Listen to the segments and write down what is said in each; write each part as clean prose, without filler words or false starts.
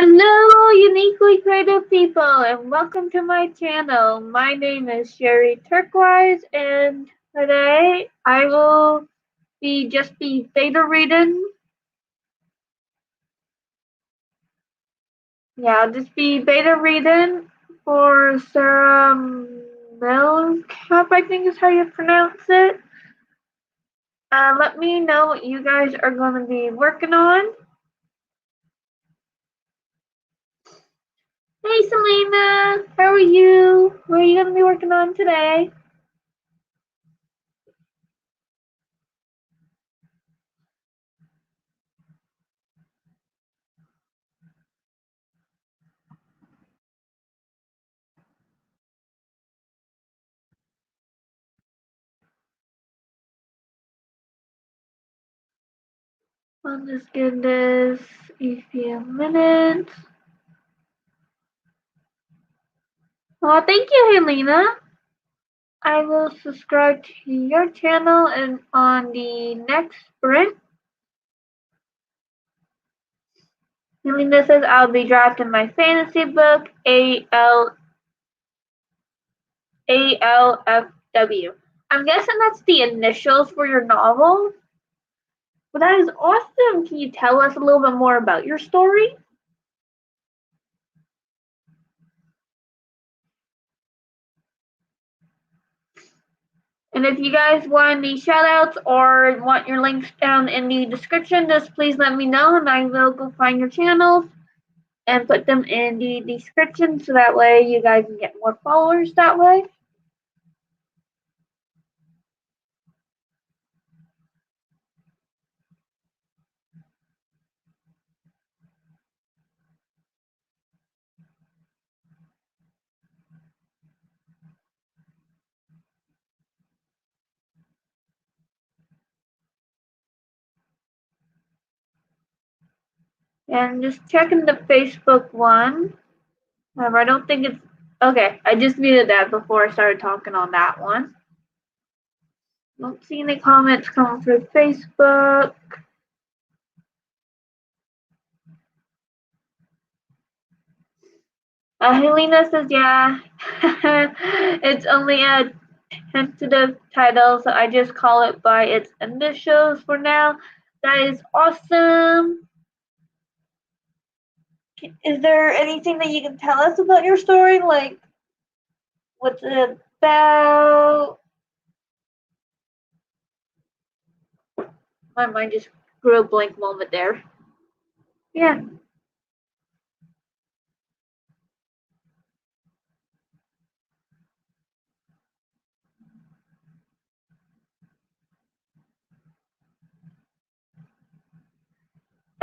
Hello, uniquely creative people, and welcome to my channel. My name is Sherry Turquoise, and today I will be beta reading. Yeah, I'll just be beta reading for Sarah Milcap, I think is how you pronounce it. Let me know what you guys are going to be working on. Hey, Selena, how are you? What are you going to be working on today? I'll just give this a few minutes. Well, thank you, Helena. I will subscribe to your channel and on the next sprint. Helena says I'll be drafting my fantasy book, ALFW. I'm guessing that's the initials for your novel. But that is awesome. Can you tell us a little bit more about your story? And if you guys want any shoutouts or want your links down in the description, just please let me know and I will go find your channels and put them in the description so that way you guys can get more followers that way. And just checking the Facebook one. I don't think it's okay. I just muted that before I started talking on that one. Don't see any comments coming through Facebook. Helena says, yeah, it's only a tentative title, so I just call it by its initials for now. That is awesome. Is there anything that you can tell us about your story? Like, what's it about? My mind just grew a blank moment there. Yeah.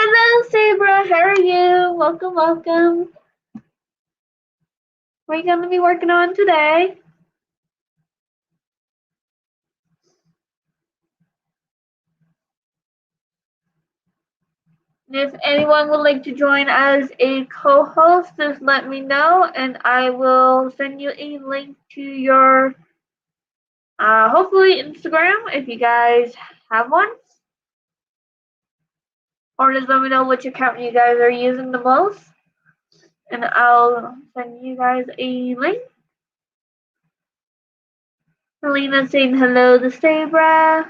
Hello, Sabra. How are you? Welcome, welcome. What are you going to be working on today? If anyone would like to join as a co-host, just let me know and I will send you a link to your, hopefully Instagram if you guys have one. Or just let me know which account you guys are using the most and I'll send you guys a link. Helena saying hello to Sabra.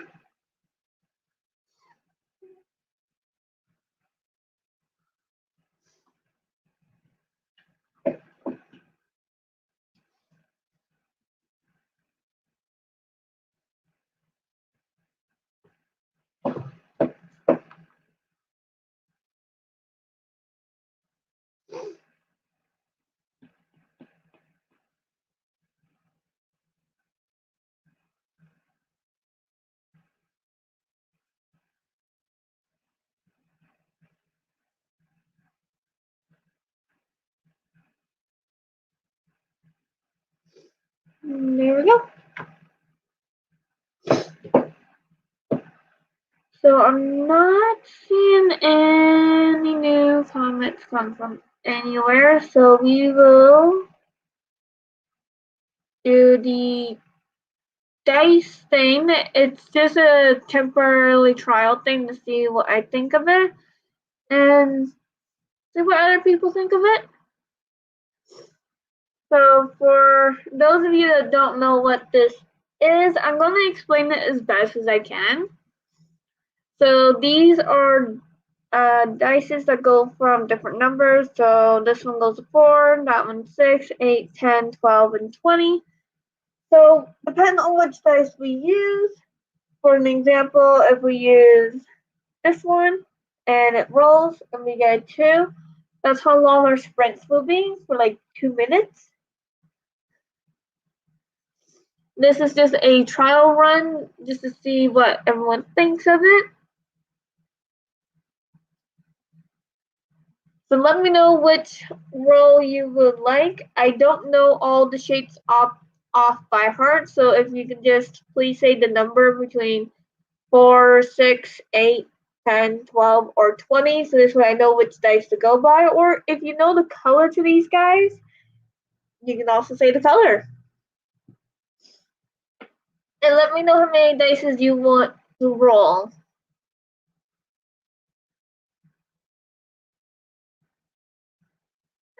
There we go. So I'm not seeing any new comments come from anywhere, so we will do the dice thing. It's just a temporarily trial thing to see what I think of it. And see what other people think of it. So for those of you that don't know what this is, I'm going to explain it as best as I can. So these are dices that go from different numbers. So this one goes to 4, that one 6, 8, 10, 12, and 20. So depending on which dice we use, for an example, if we use this one and it rolls and we get a 2, that's how long our sprints will be, for like 2 minutes. This is just a trial run just to see what everyone thinks of it. So let me know which roll you would like. I don't know all the shapes off by heart, so if you can just please say the number between 4, 6, 8, 10, 12, or 20, so this way I know which dice to go by. Or if you know the color to these guys, you can also say the color. And let me know how many dice you want to roll.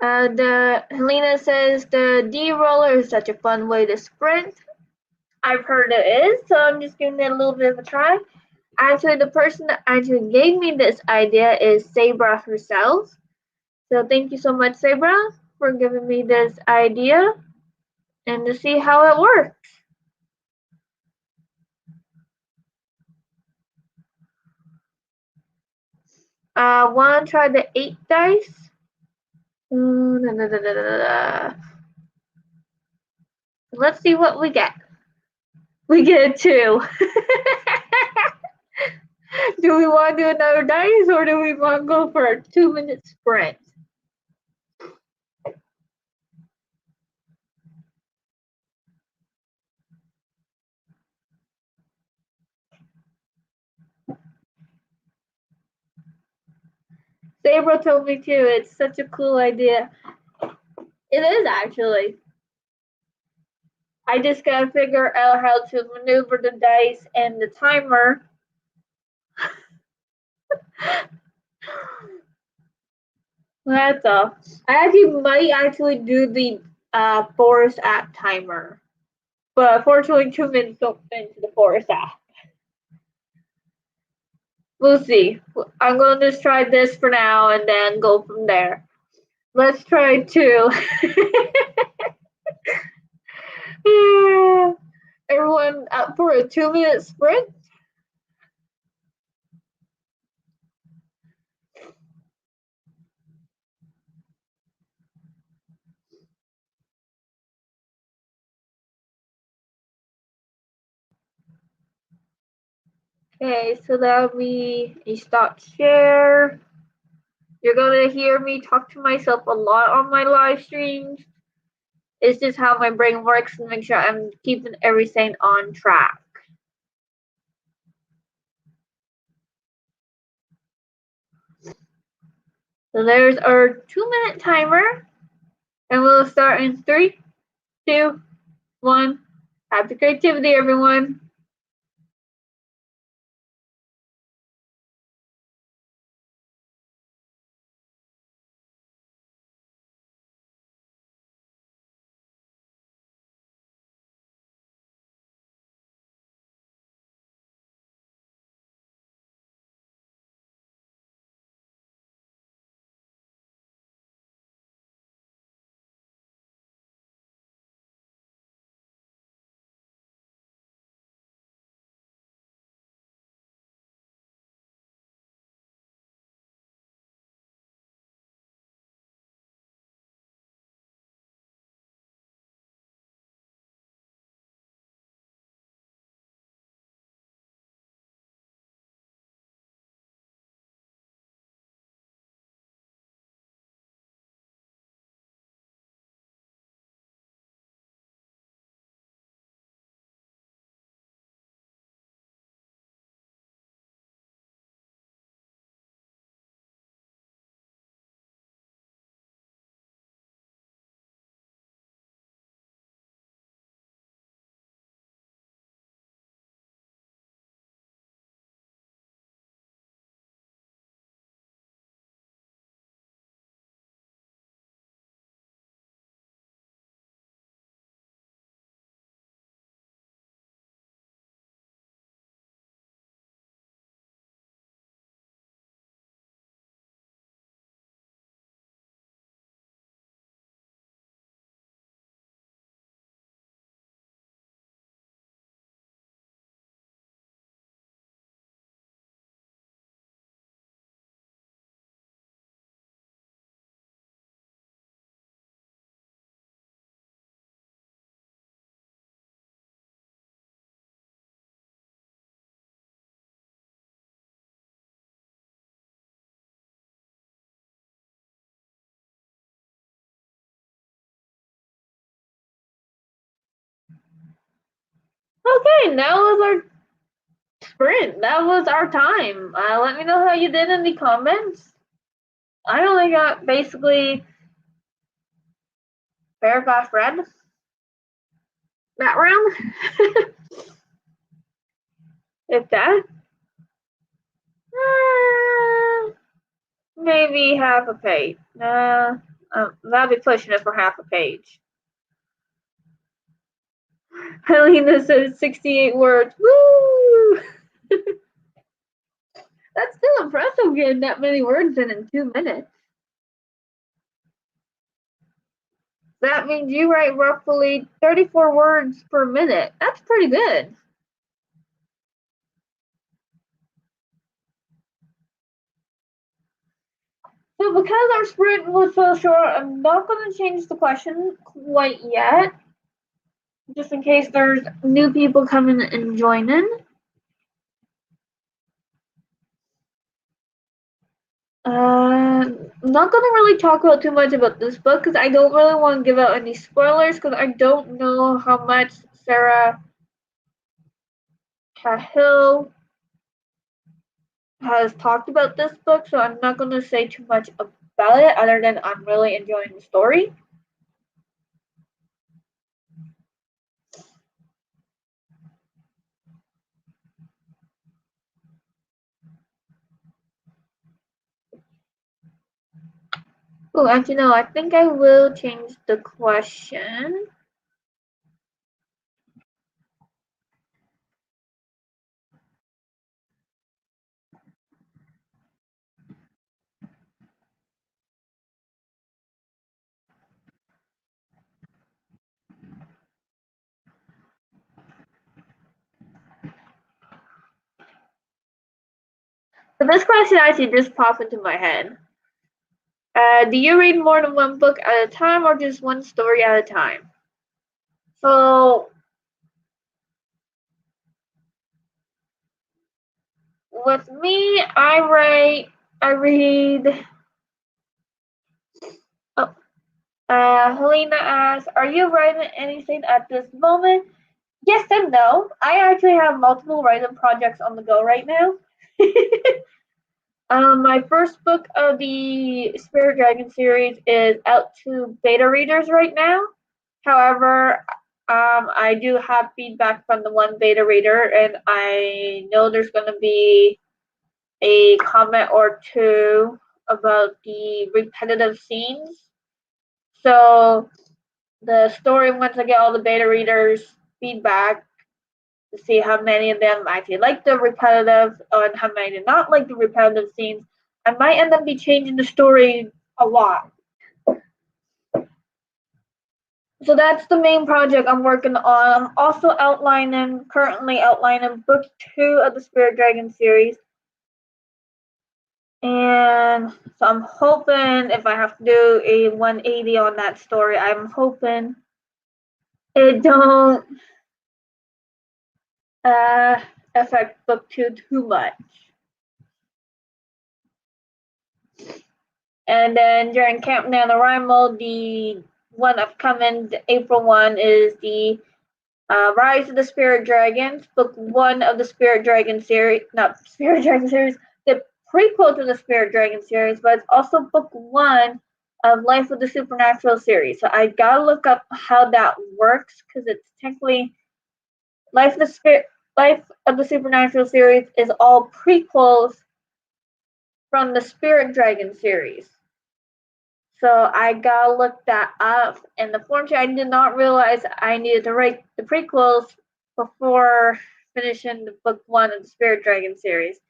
Helena says the D roller is such a fun way to sprint. I've heard it is, so I'm just giving it a little bit of a try. Actually, the person that actually gave me this idea is Sabra herself. So thank you so much, Sabra, for giving me this idea and to see how it works. Want to try the 8 dice? Let's see what we get. We get a 2. Do we want to do another dice or do we want to go for a 2-minute sprint? Sabra told me too, it's such a cool idea. It is actually. I just gotta figure out how to maneuver the dice and the timer. That's all. I might do the Forest app timer. But unfortunately 2 minutes don't fit into the Forest app. We'll see. I'm going to just try this for now and then go from there. Let's try 2. Everyone up for a 2-minute sprint? Okay, so that'll be a stop share. You're going to hear me talk to myself a lot on my live streams. It's just how my brain works to make sure I'm keeping everything on track. So there's our 2-minute timer. And we'll start in 3, 2, 1. Happy creativity, everyone. Okay, that was our sprint. That was our time. Let me know how you did in the comments. I only got basically paragraph read that round. If that. Maybe half a page. That'd be pushing it for half a page. Helena says 68 words. Woo! That's still impressive getting that many words in 2 minutes. That means you write roughly 34 words per minute. That's pretty good. So because our sprint was so short, I'm not going to change the question quite yet, just in case there's new people coming and joining. I'm not going to really talk about too much about this book because I don't really want to give out any spoilers because I don't know how much Sarah Cahill has talked about this book, so I'm not going to say too much about it other than I'm really enjoying the story. Oh, actually, no, I think I will change the question. So this question actually just popped into my head. Do you read more than one book at a time or just one story at a time? So with me, I read. Oh, Helena asks, "Are you writing anything at this moment?" Yes and no. I actually have multiple writing projects on the go right now. My first book of the Spirit Dragon series is out to beta readers right now. However, I do have feedback from the one beta reader, and I know there's going to be a comment or two about the repetitive scenes. So the story, once I get all the beta readers' feedback to see how many of them actually like the repetitive and how many did not like the repetitive scenes, I might end up be changing the story a lot. So that's the main project I'm working on. I'm also currently outlining book 2 of the Spirit Dragon series. And so I'm hoping if I have to do a 180 on that story, I'm hoping it don't affect book 2 too much. And then during Camp NaNoWriMo, the one upcoming, the April one, is the Rise of the Spirit Dragons, book 1 of the Spirit Dragon series, not Spirit Dragon series, the prequel to the Spirit Dragon series, but it's also book 1 of Life of the Supernatural series. So I gotta look up how that works because it's technically Life of the Supernatural series is all prequels from the Spirit Dragon series. So I gotta look that up. And unfortunately, I did not realize I needed to write the prequels before finishing the book 1 of the Spirit Dragon series.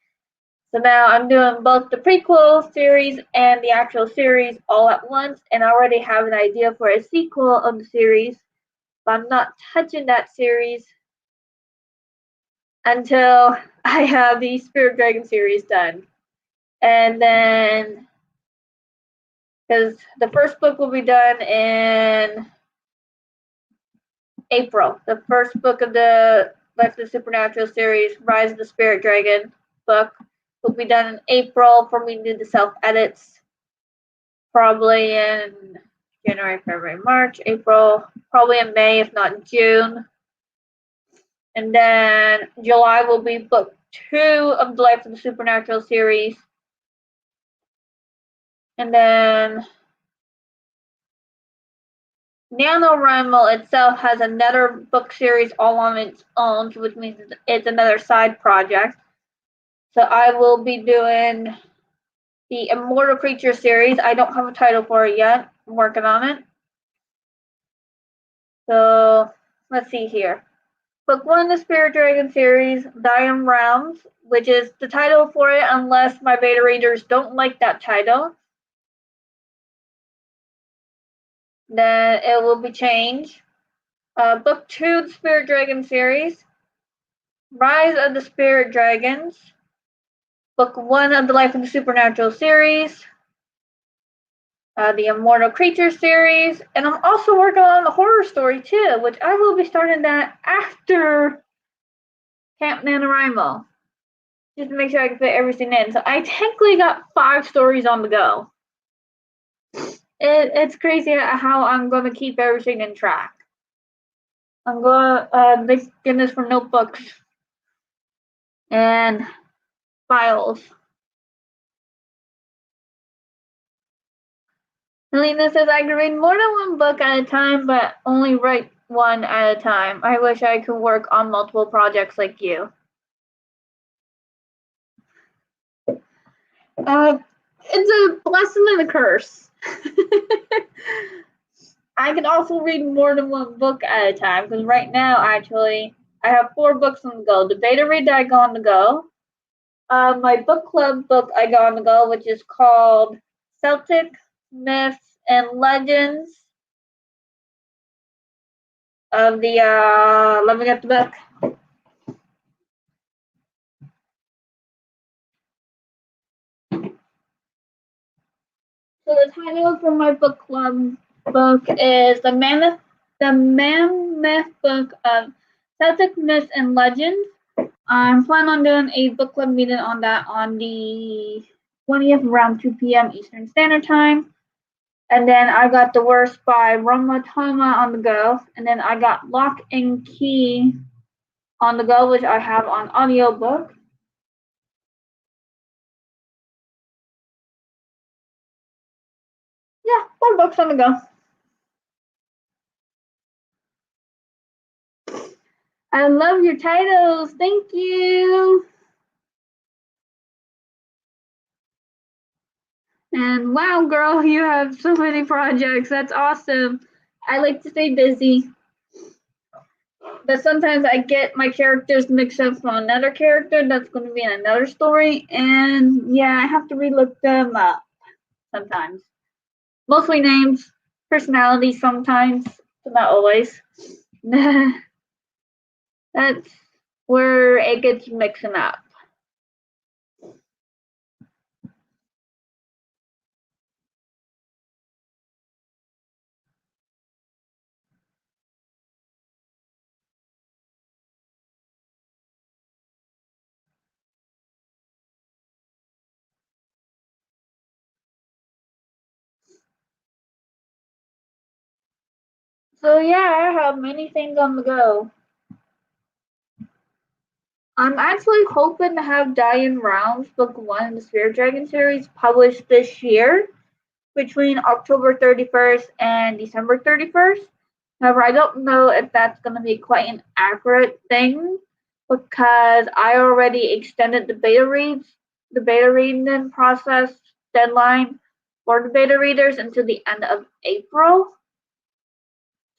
So now I'm doing both the prequel series and the actual series all at once, and I already have an idea for a sequel of the series, but I'm not touching that series until I have the Spirit Dragon series done. And then, because the first book will be done in April. The first book of the Life of the Supernatural series, Rise of the Spirit Dragon book, will be done in April for me to do the self-edits. Probably in January, February, March, April, probably in May, if not June. And then July will be book 2 of the Life of the Supernatural series. And then NaNoWriMo itself has another book series all on its own, which means it's another side project. So I will be doing the Immortal Creature series. I don't have a title for it yet. I'm working on it. So let's see here. Book 1, the Spirit Dragon series, Dying Realms, which is the title for it unless my beta readers don't like that title. Then it will be changed. Book 2, the Spirit Dragon series, Rise of the Spirit Dragons. Book 1 of the Life of the Supernatural series, the Immortal Creature series, and I'm also working on the horror story too, which I will be starting that after Camp NaNoWriMo, just to make sure I can fit everything in. So I technically got 5 stories on the go. It's crazy how I'm going to keep everything in track. I'm going to, thank goodness for notebooks and files. Helena says, I can read more than one book at a time, but only write one at a time. I wish I could work on multiple projects like you. It's a blessing and a curse. I can also read more than one book at a time, because right now, actually, I have 4 books on the go. The beta read that I got on the go. My book club book I got on the go, which is called Celtic, Myths, and Legends of the, let me get the book. So the title for my book club book is the Mammoth book of Celtic Myths and Legends. I'm planning on doing a book club meeting on that on the 20th around 2 p.m. Eastern Standard Time. And then I got The Worst by Roma Toma on the go. And then I got Lock and Key on the go, which I have on audiobook. Yeah, 4 books on the go. I love your titles. Thank you. And wow, girl, you have so many projects. That's awesome. I like to stay busy. But sometimes I get my characters mixed up from another character that's going to be in another story. And yeah, I have to relook them up sometimes. Mostly names, personalities sometimes, but not always. That's where it gets mixing up. So yeah, I have many things on the go. I'm actually hoping to have Dying Realms Book 1 in the Spirit Dragon series published this year, between October 31st and December 31st. However, I don't know if that's going to be quite an accurate thing, because I already extended the beta reading process deadline for the beta readers until the end of April.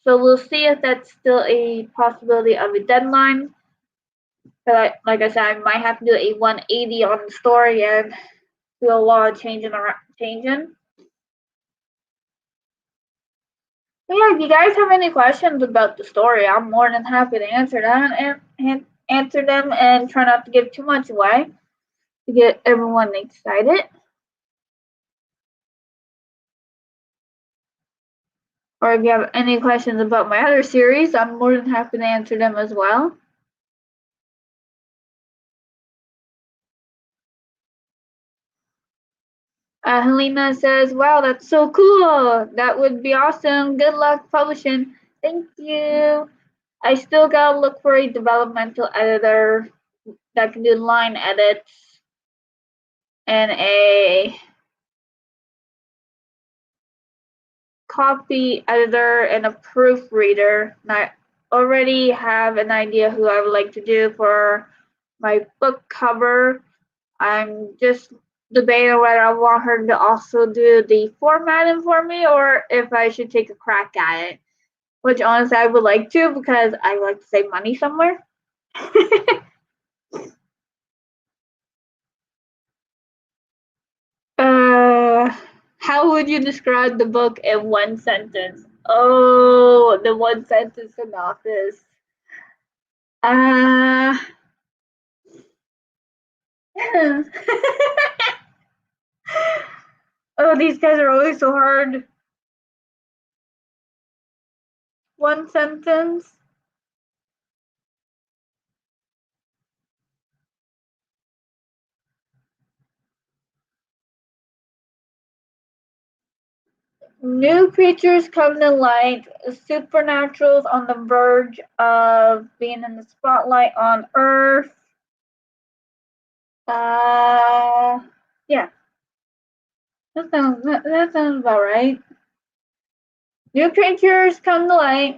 So we'll see if that's still a possibility of a deadline. But like I said, I might have to do a 180 on the story and do a lot of changing. But yeah, if you guys have any questions about the story, I'm more than happy to answer them and try not to give too much away to get everyone excited. Or if you have any questions about my other series, I'm more than happy to answer them as well. Helena says, wow, that's so cool. That would be awesome. Good luck publishing. Thank you. I still gotta look for a developmental editor that can do line edits and a copy editor and a proofreader. And I already have an idea who I would like to do for my book cover. I'm just debating whether I want her to also do the formatting for me or if I should take a crack at it. Which honestly I would like to because I like to save money somewhere. uh, how would you describe the book in one sentence? Oh, the one sentence synopsis. Uh, oh, these guys are always so hard. One sentence. New creatures come to light. Supernaturals on the verge of being in the spotlight on Earth. Yeah, that sounds about right. New creatures come to light.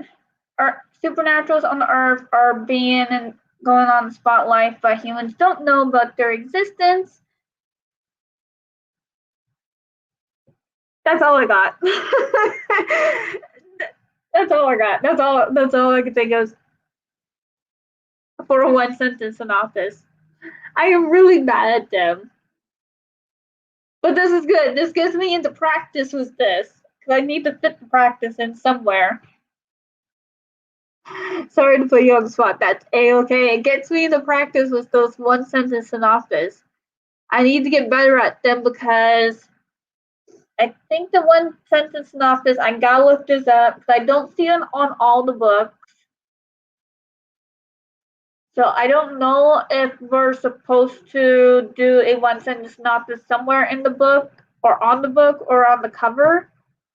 Supernaturals on the Earth are being and going on the spotlight, but humans don't know about their existence. That's all I got. That's all I got. That's all I can think of for a one sentence synopsis. I am really bad at them. But this is good. This gets me into practice with this. Because I need to fit the practice in somewhere. Sorry to put you on the spot. That's A-okay. It gets me into practice with those one sentence synopsis. I need to get better at them because I think the one sentence synopsis, I gotta look this up because I don't see it on all the books. So I don't know if we're supposed to do a one sentence synopsis somewhere in the book or on the book or on the cover.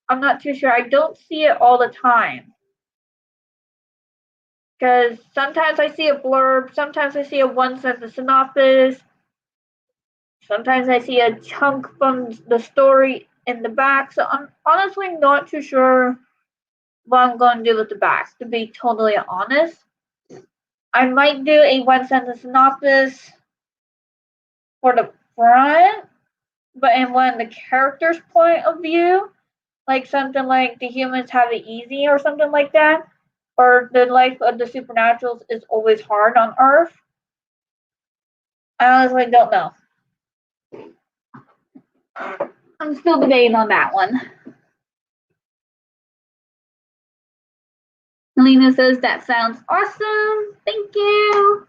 I'm not too sure. I don't see it all the time. Because sometimes I see a blurb, sometimes I see a one sentence synopsis, sometimes I see a chunk from the story in the back. So I'm honestly not too sure what I'm going to do with the backs, to be totally honest. I might do a one sentence synopsis for the front, but in one of the characters' point of view, like something like the humans have it easy or something like that, or the life of the supernaturals is always hard on Earth. I honestly don't know. I'm still debating on that one. Helena says that sounds awesome. Thank you.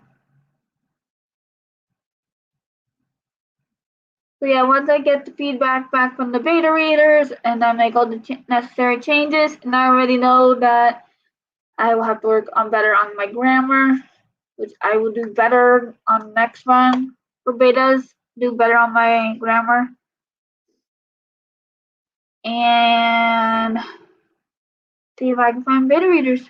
So yeah, once I get the feedback back from the beta readers and I make all the necessary changes, and I already know that I will have to work on better on my grammar, which I will do better on next one for betas, do better on my grammar. And see if I can find beta readers.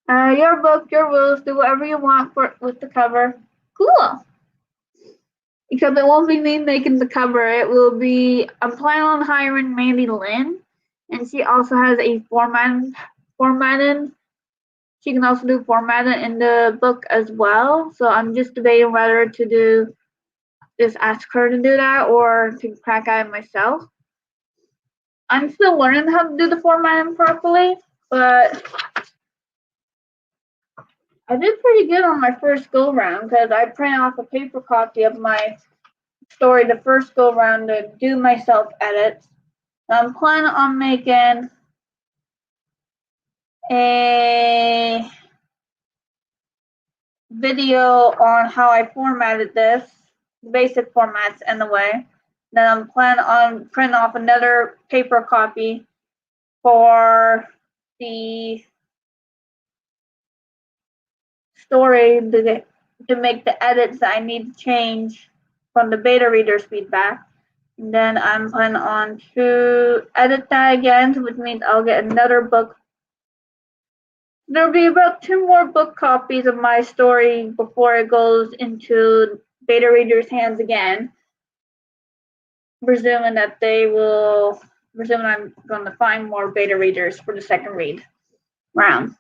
Your book, your rules, do whatever you want for with the cover. Cool. Except it won't be me making the cover. It will be, I'm planning on hiring Mandy Lynn, and she also has a formatting. She can also do formatting in the book as well. So I'm just debating whether to do just ask her to do that or to crack at it myself. I'm still learning how to do the formatting properly, but I did pretty good on my first go round because I printed off a paper copy of my story the first go round to do myself edits. I'm planning on making a video on how I formatted this, basic formats anyway. Then I'm planning on printing off another paper copy for the story to make the edits that I need to change from the beta readers' feedback. And then I'm planning on to edit that again, which means I'll get another book. There'll be about 2 more book copies of my story before it goes into beta readers' hands again. Presuming I'm going to find more beta readers for the second read round.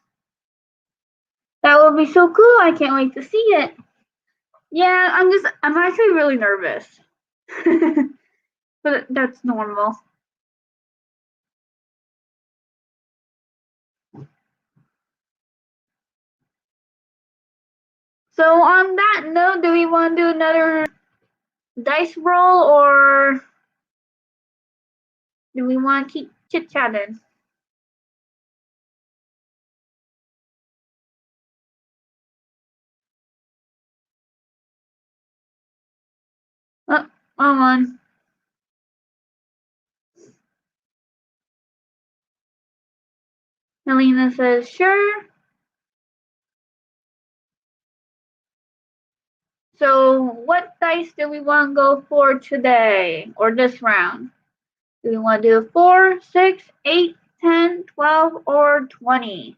That will be so cool. I can't wait to see it. Yeah, I'm actually really nervous. But that's normal. So on that note, do we want to do another dice roll, or do we want to keep chit-chatting? Oh, hold on. Helena says, sure. So what dice do we want to go for today, or this round? Do we want to do 4, 6, 8, 10, 12, or 20?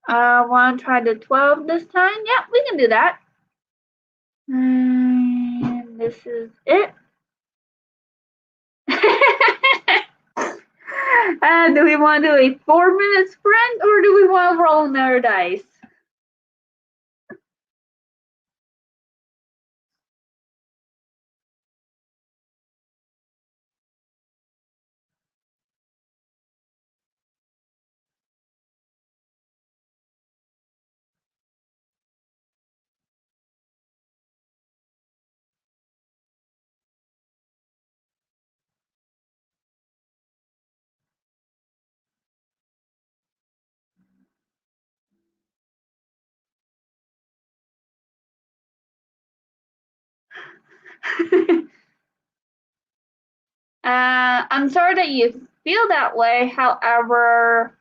I want to try the 12 this time. Yeah, we can do that. And this is it. Do we want to do a 4-minute sprint, or do we want to roll another dice? I'm sorry that you feel that way. However,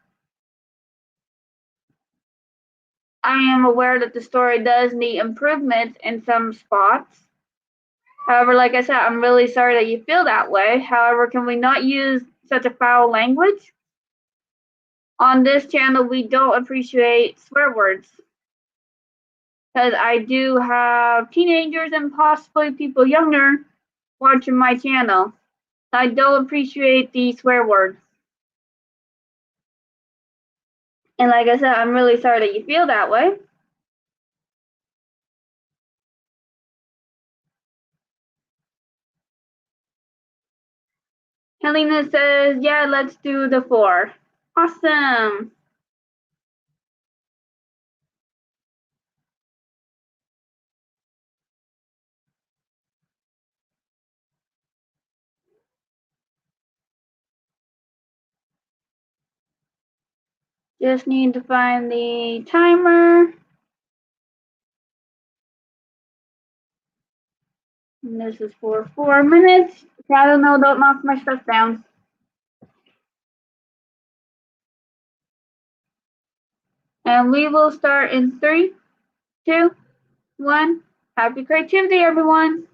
I am aware that the story does need improvements in some spots. However, like I said, I'm really sorry that you feel that way. However, can we not use such a foul language? On this channel, we don't appreciate swear words. Because I do have teenagers and possibly people younger watching my channel. I don't appreciate the swear words. And like I said, I'm really sorry that you feel that way. Helena says, yeah, let's do the 4. Awesome. Just need to find the timer. And this is for 4 minutes. I don't know, don't knock my stuff down. And we will start in 3, 2, 1. Happy creativity, everyone.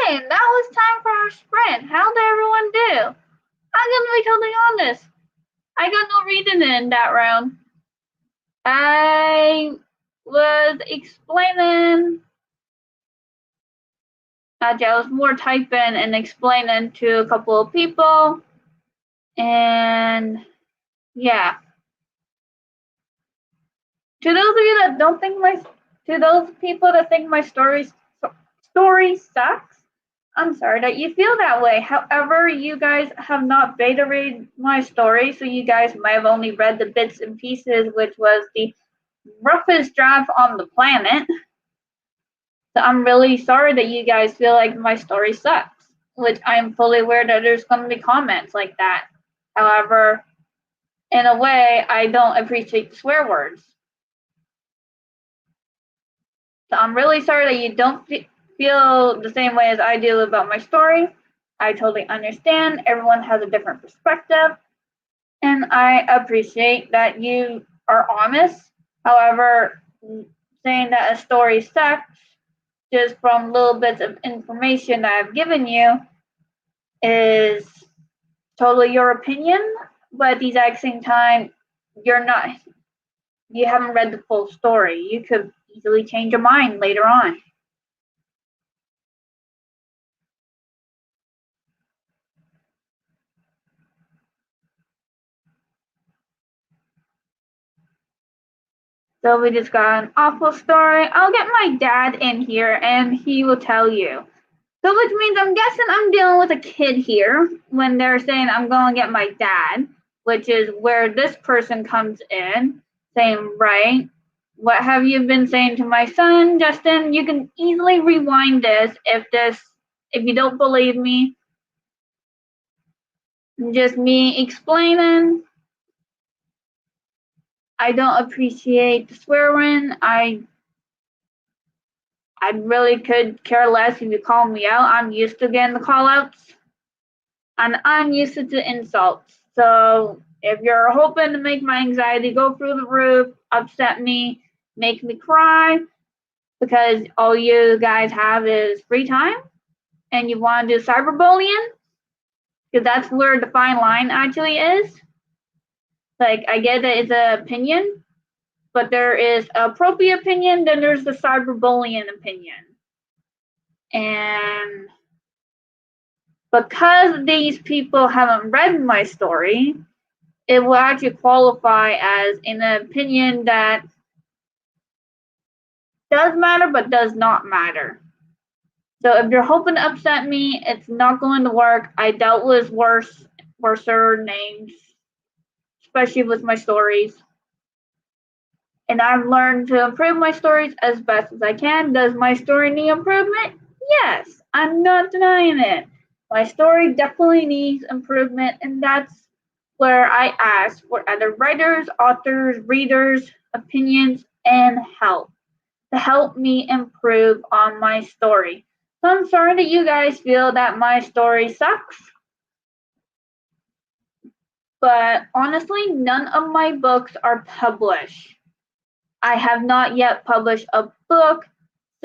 Okay, now it's time for our sprint. How did everyone do? I'm gonna be totally honest. I got no reading in that round. I was explaining. I was more typing and explaining to a couple of people, and yeah. To those of you that don't think to those people that think my story sucks, I'm sorry that you feel that way. However, you guys have not beta read my story, so you guys might have only read the bits and pieces, which was the roughest draft on the planet. So I'm really sorry that you guys feel like my story sucks, which I'm fully aware that there's going to be comments like that. However, in a way, I don't appreciate the swear words. So I'm really sorry that you don't feel the same way as I do about my story. I totally understand. Everyone has a different perspective. And I appreciate that you are honest. However, saying that a story sucks just from little bits of information that I've given you is totally your opinion. But at the exact same time, you haven't read the full story. You could easily change your mind later on. So we just got an awful story. I'll get my dad in here and he will tell you. So which means I'm guessing I'm dealing with a kid here when they're saying I'm going to get my dad, which is where this person comes in, saying, right, what have you been saying to my son, Justin? You can easily rewind if you don't believe me, just me explaining. I don't appreciate the swearing. I really could care less if you call me out. I'm used to getting the call outs. And I'm used to the insults. So if you're hoping to make my anxiety go through the roof, upset me, make me cry, because all you guys have is free time and you want to do cyberbullying, because that's where the fine line actually is. Like, I get that it's an opinion, but there is a appropriate opinion, then there's the cyberbullying opinion. And because these people haven't read my story, it will actually qualify as an opinion that does matter but does not matter. So if you're hoping to upset me, it's not going to work. I dealt with worser names, especially with my stories. And I've learned to improve my stories as best as I can. Does my story need improvement? Yes, I'm not denying it. My story definitely needs improvement, and that's where I ask for other writers, authors, readers' opinions, and help to help me improve on my story. So I'm sorry that you guys feel that my story sucks, but honestly, none of my books are published. I have not yet published a book,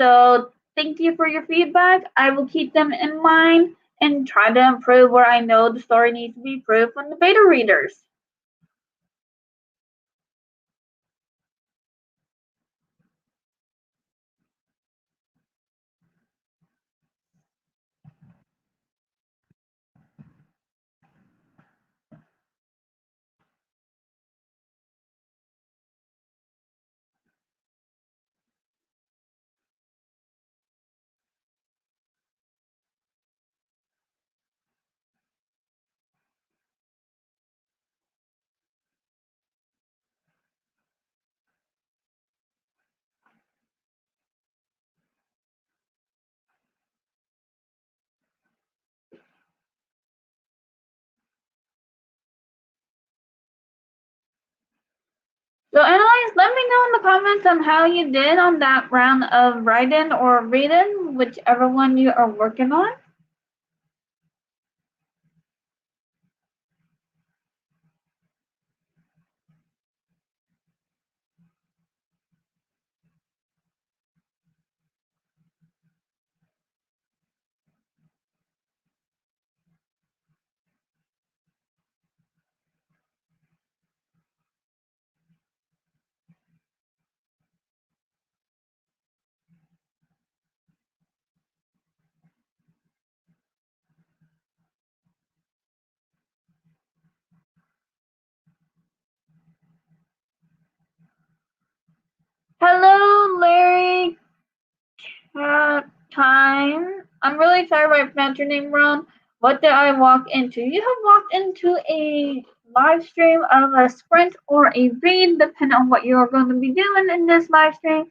so thank you for your feedback. I will keep them in mind and try to improve where I know the story needs to be improved from the beta readers. So anyways, let me know in the comments on how you did on that round of writing or reading, whichever one you are working on. I'm really sorry if I pronounced your name wrong. What did I walk into? You have walked into a live stream of a sprint or a read, depending on what you're going to be doing in this live stream.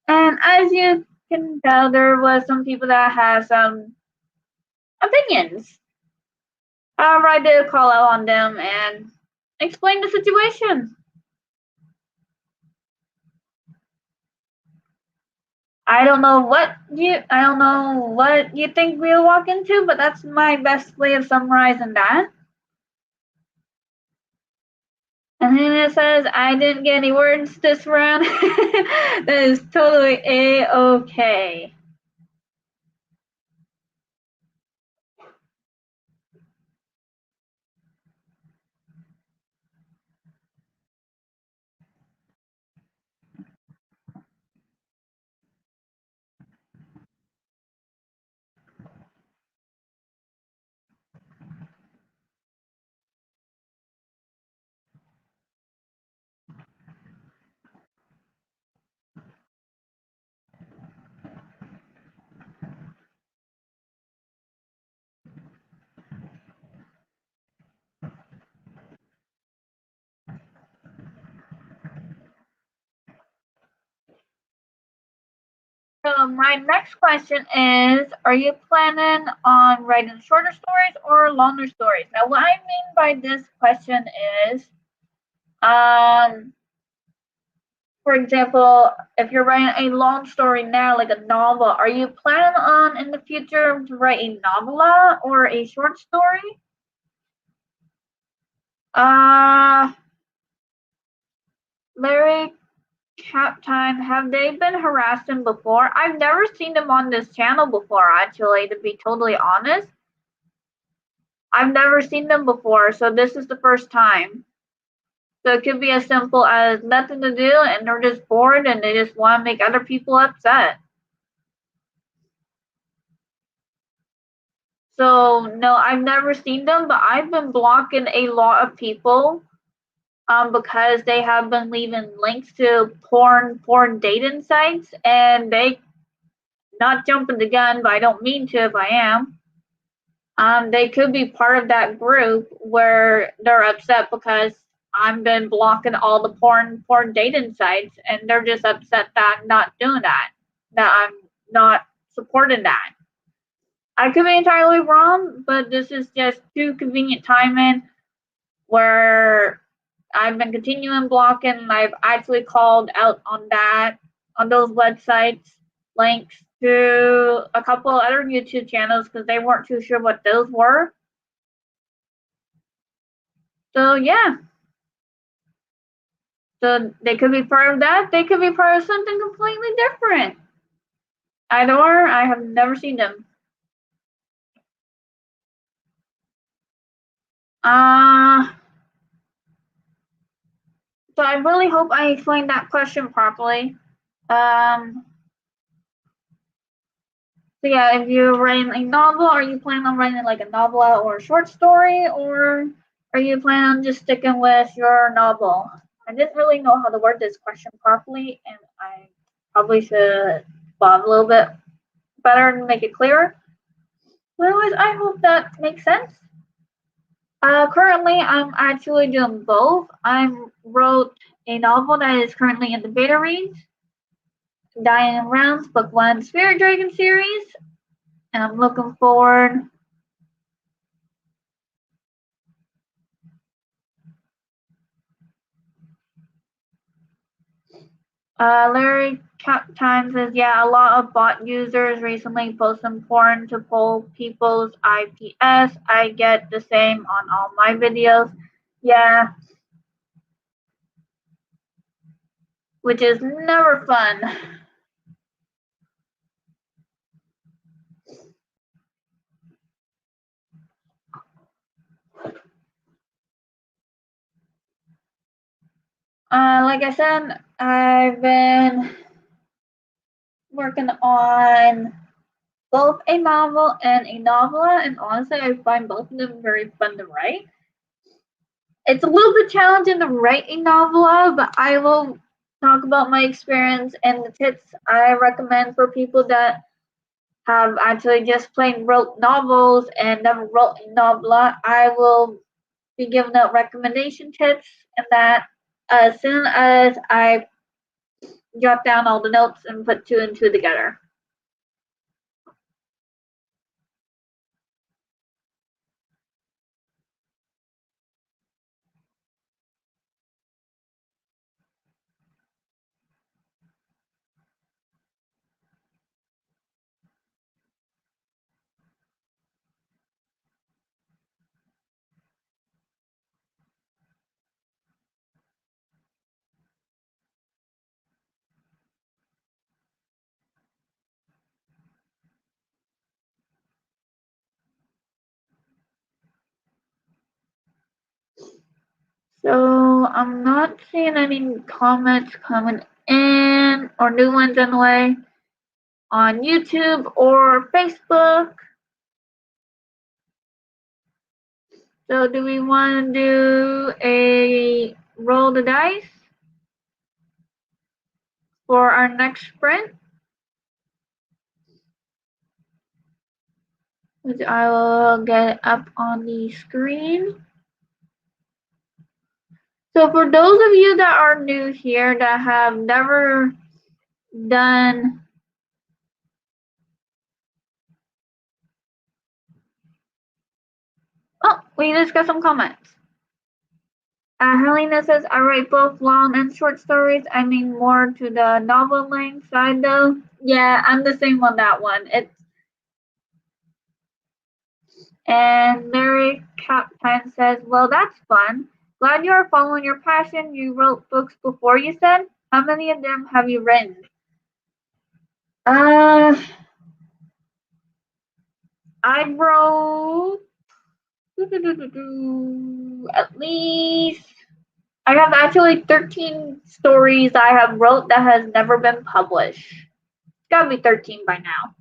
And as you can tell, there was some people that have some opinions. However, I did call out on them and explain the situation. I don't know what you think we'll walk into, but that's my best way of summarizing that. And then it says, I didn't get any words this round. That is totally A-okay. So my next question is, are you planning on writing shorter stories or longer stories? Now, what I mean by this question is, for example, if you're writing a long story now, like a novel, are you planning on in the future to write a novella or a short story? Larry Captime, have they been harassing before? I've never seen them on this channel before, actually, to be totally honest. I've never seen them before, so this is the first time. So it could be as simple as nothing to do and they're just bored and they just want to make other people upset. So no, I've never seen them, but I've been blocking a lot of people because they have been leaving links to porn dating sites, and they, not jumping the gun, but I don't mean to if I am. They could be part of that group where they're upset because I've been blocking all the porn dating sites, and they're just upset that I'm not doing that I'm not supporting that. I could be entirely wrong, but this is just too convenient timing where I've been continuing blocking, and I've actually called out on those websites links to a couple other YouTube channels because they weren't too sure what those were. So yeah. So they could be part of that. They could be part of something completely different. Either or, I have never seen them. So I really hope I explained that question properly. So yeah, if you're writing a novel, are you planning on writing like a novella or a short story, or are you planning on just sticking with your novel? I didn't really know how to word this question properly, and I probably should thought a little bit better and make it clearer. But anyways, I hope that makes sense. Currently, I'm actually doing both. I wrote a novel that is currently in the beta reads, Diane Round's Book 1 Spirit Dragon series, and I'm looking forward Larry Time says, yeah, a lot of bot users recently post some porn to pull people's IPS. I get the same on all my videos. Yeah. Which is never fun. Like I said, I've been working on both a novel and a novella, and honestly, I find both of them very fun to write. It's a little bit challenging to write a novella, but I will talk about my experience and the tips I recommend for people that have actually just plain wrote novels and never wrote a novel, I will be giving out recommendation tips and that as soon as I jot down all the notes and put two and two together. So I'm not seeing any comments coming in or new ones anyway on YouTube or Facebook. So do we want to do a roll the dice for our next sprint? Which I will get up on the screen. So for those of you that are new here that have never done oh, we just got some comments. Helena says, I write both long and short stories. I mean more to the novel length side though. Yeah, I'm the same on that one. And Mary Captain says, well, that's fun. Glad you are following your passion. You wrote books before, you said? How many of them have you written? I wrote at least I have actually 13 stories I have wrote that has never been published. It's gotta be 13 by now.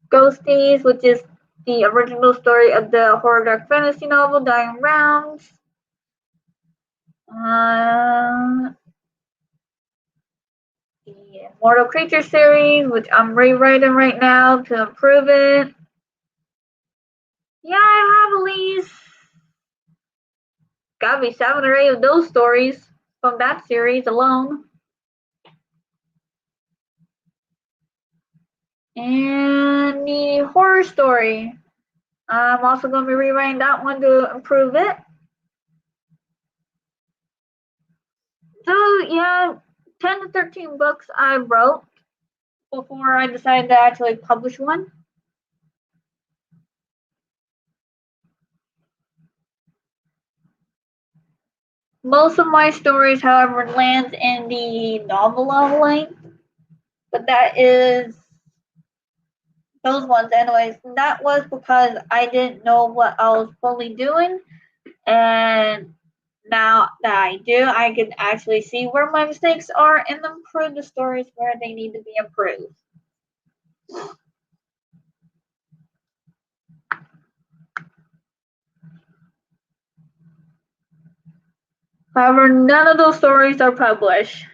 Ghosties, which is the original story of the horror dark fantasy novel Dying Rounds. The Mortal Creature series, which I'm rewriting right now to improve it. Yeah, I have at least gotta be 7 or 8 of those stories from that series alone. And the horror story. I'm also going to be rewriting that one to improve it. So yeah, 10 to 13 books I wrote before I decided to actually publish one. Most of my stories, however, lands in the novel length, but that is those ones anyways. That was because I didn't know what I was fully doing, and now that I do, I can actually see where my mistakes are and improve the stories where they need to be improved. However, none of those stories are published.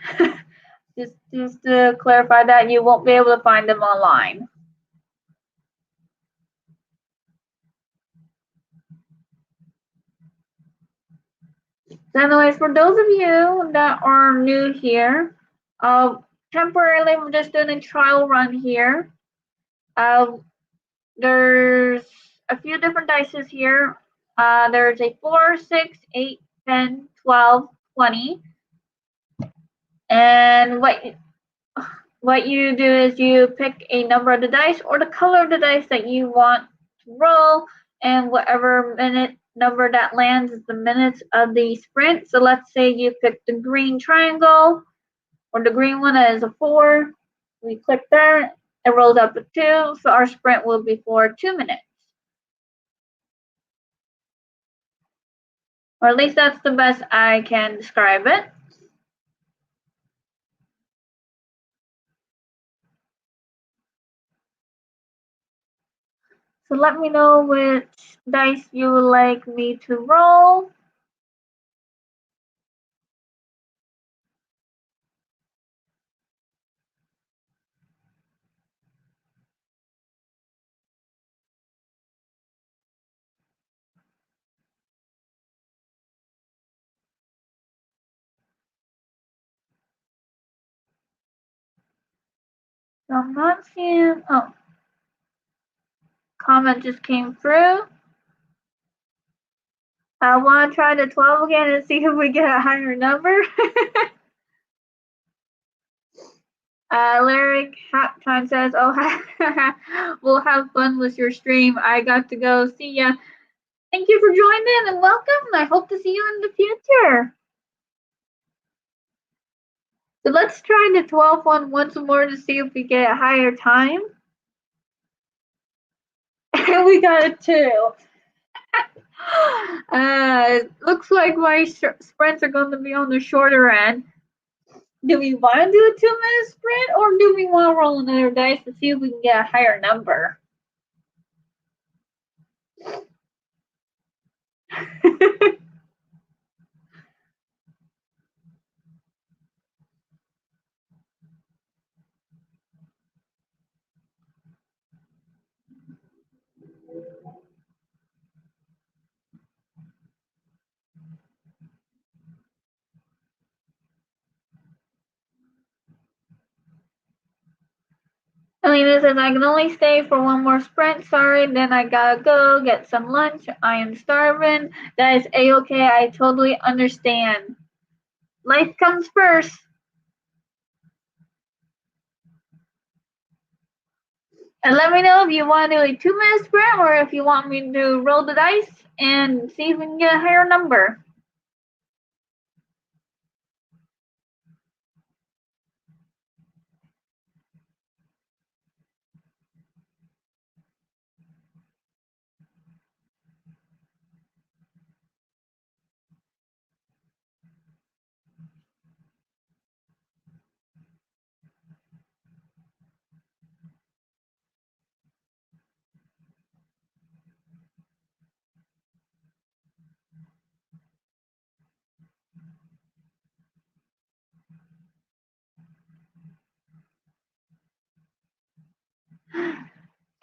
just to clarify that, you won't be able to find them online. So anyways, for those of you that are new here, temporarily we're just doing a trial run here. There's a few different dices here. There's a 4, 6, 8, 10, 12, 20. And what you do is you pick a number of the dice or the color of the dice that you want to roll, and whatever minute number that lands is the minutes of the sprint. So let's say you pick the green triangle, or the green one is a 4. We click that, it rolls up a 2, so our sprint will be for 2 minutes. Or at least that's the best I can describe it. So let me know which dice you would like me to roll. So I'm not seeing. Oh, comment just came through. I want to try the 12 again and see if we get a higher number. Lyric Halftime says, "Oh, we'll have fun with your stream. I got to go. See ya. Thank you for joining and welcome. I hope to see you in the future." So let's try the 12 one once more to see if we get a higher time. And we got a 2. Looks like my sprints are going to be on the shorter end. Do we want to do a 2-minute sprint or do we want to roll another dice to see if we can get a higher number? Elena says, "I can only stay for one more sprint. Sorry, then I gotta go get some lunch. I am starving." That is A-okay. I totally understand. Life comes first. And let me know if you want to do a 2-minute sprint or if you want me to roll the dice and see if we can get a higher number.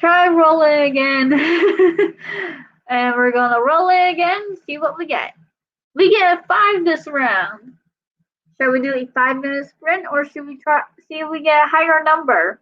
Try rolling again. And we're gonna roll it again, see what we get. We get a 5 this round. Shall we do a 5-minute sprint or should we try see if we get a higher number?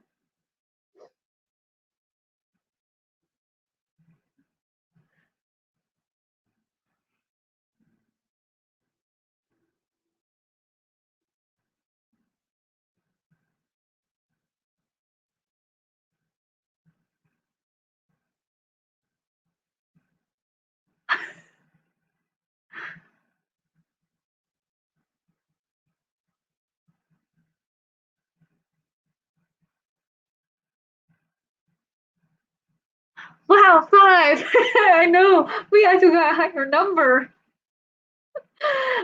Wow, 5! I know, we actually got a higher number.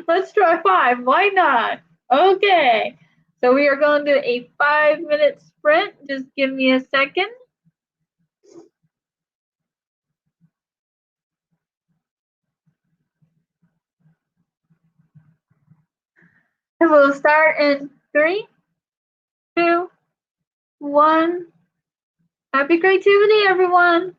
Let's try 5, why not? Okay, so we are going to do a 5-minute sprint. Just give me a second. And we'll start in 3, 2, 1. Happy creativity, everyone!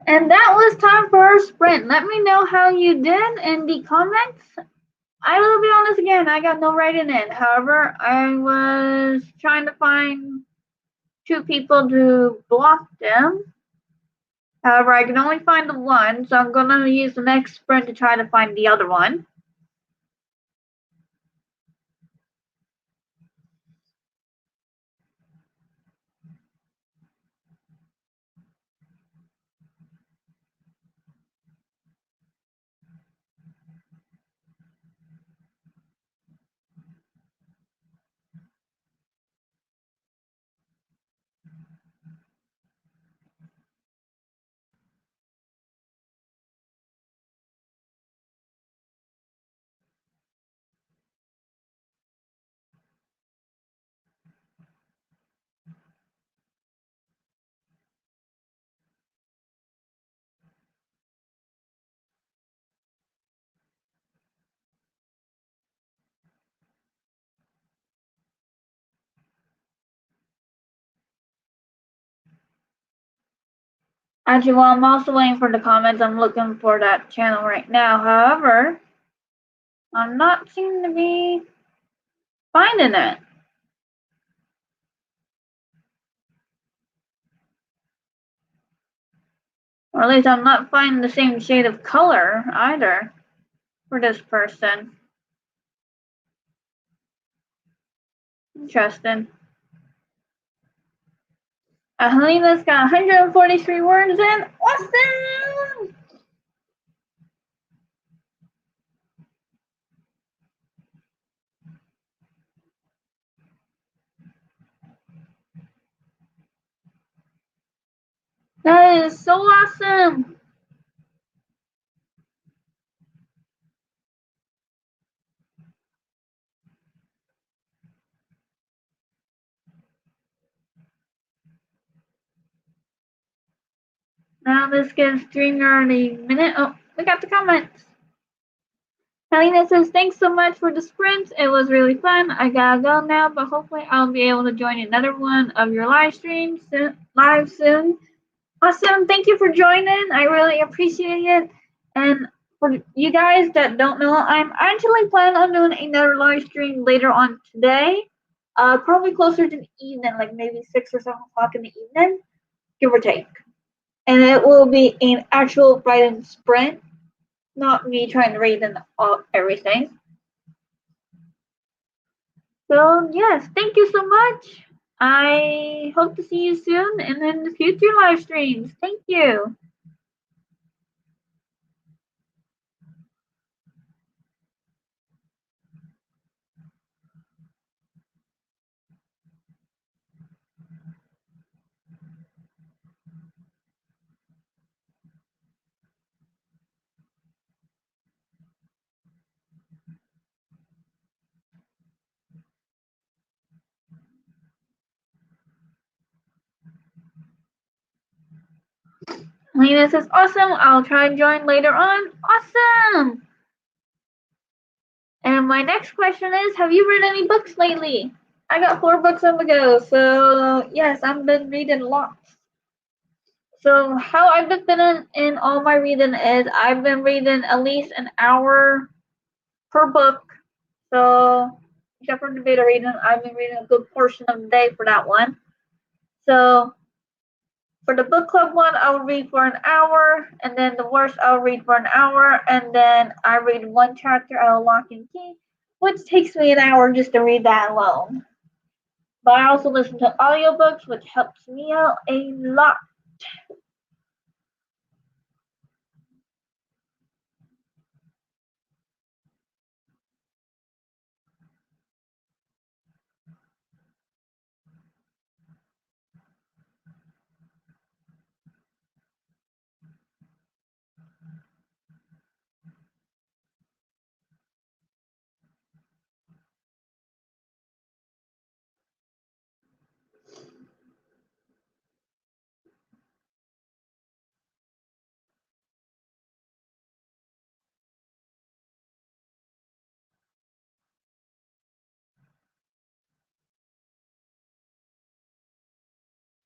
And that was time for our sprint. Let me know how you did in the comments. I will be honest again, I got no writing in. However, I was trying to find two people to block them. However, I can only find the one, so I'm going to use the next sprint to try to find the other one. Actually, while I'm also waiting for the comments, I'm looking for that channel right now. However, I'm not seeming to be finding it. Or at least I'm not finding the same shade of color either for this person. Interesting. Helena's got 143 words in. Awesome! That is so awesome! Now this gives Dreamer a minute. Oh, we got the comments. Helena says, thanks so much for the sprint. It was really fun. I gotta go now, but hopefully I'll be able to join another one of your live streams live soon. Awesome. Thank you for joining. I really appreciate it. And for you guys that don't know, I'm actually planning on doing another live stream later on today. Probably closer to the evening, like maybe 6 or 7 o'clock in the evening, give or take. And it will be an actual writing sprint, not me trying to read in everything. So yes, thank you so much. I hope to see you soon and in the future live streams. Thank you. Lena says, awesome. I'll try and join later on. Awesome. And my next question is, have you read any books lately? I got 4 books on the go, so yes, I've been reading lots. So how I've been fitting in all my reading is I've been reading at least an hour per book. So except for the beta reading, I've been reading a good portion of the day for that one. So for the book club one, I'll read for an hour, and then the worst I'll read for an hour, and then I read 1 chapter out of Lock and Key, which takes me an hour just to read that alone. But I also listen to audiobooks, which helps me out a lot.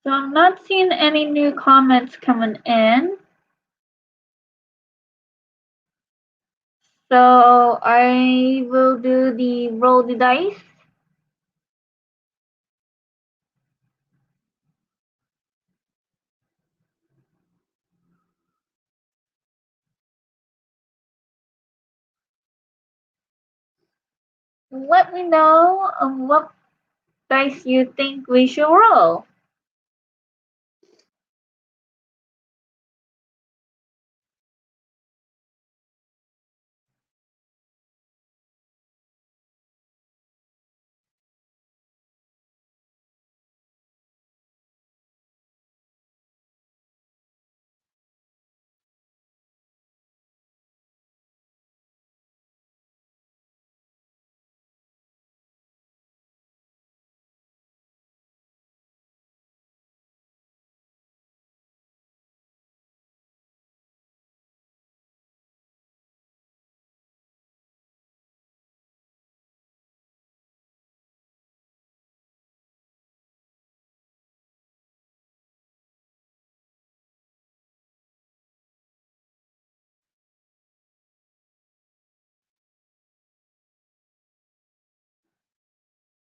So I'm not seeing any new comments coming in. So I will do the roll the dice. Let me know what dice you think we should roll.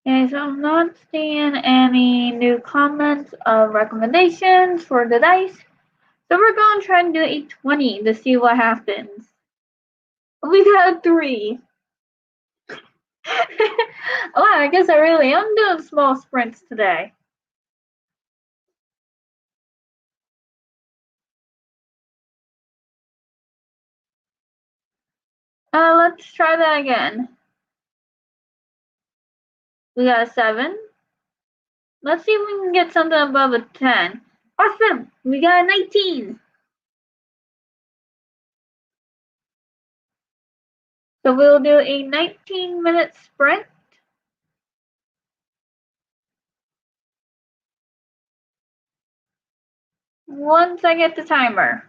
Okay, so I'm not seeing any new comments or recommendations for the dice. So we're going to try and do a 20 to see what happens. We got 3. Wow, I guess I really am doing small sprints today. Let's try that again. We got a 7. Let's see if we can get something above a 10. Awesome! We got a 19. So we'll do a 19-minute sprint. Once I get the timer.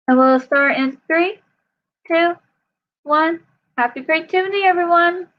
And we'll start in 3, 2, 1. Happy creativity, everyone!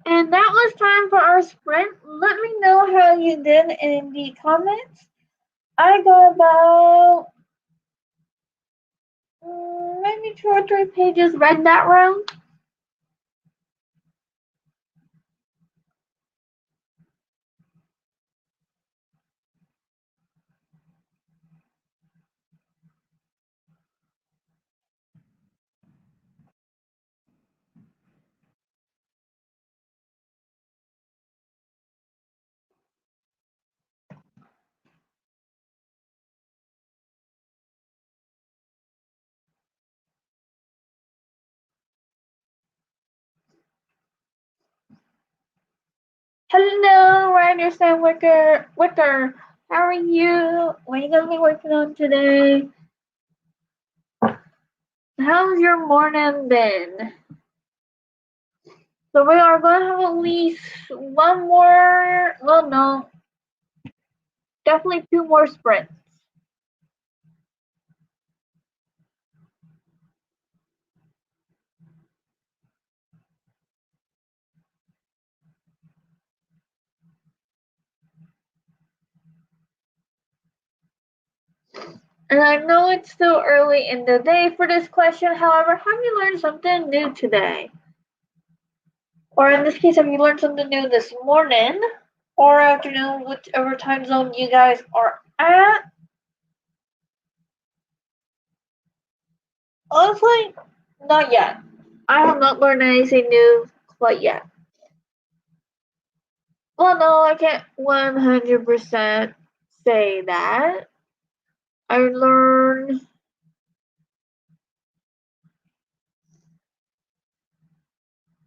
And that was time for our sprint. Let me know how you did in the comments. I got about maybe 2 or 3 pages read that round. Hello, Ryder Wicker. How are you? What are you gonna be working on today? How's your morning been? So we are gonna have at least one more. Well, no, definitely 2 more sprints. And I know it's still early in the day for this question. However, have you learned something new today? Or in this case, have you learned something new this morning or afternoon, whichever time zone you guys are at? Honestly, not yet. I have not learned anything new quite yet. Well, no, I can't 100% say that. I learned.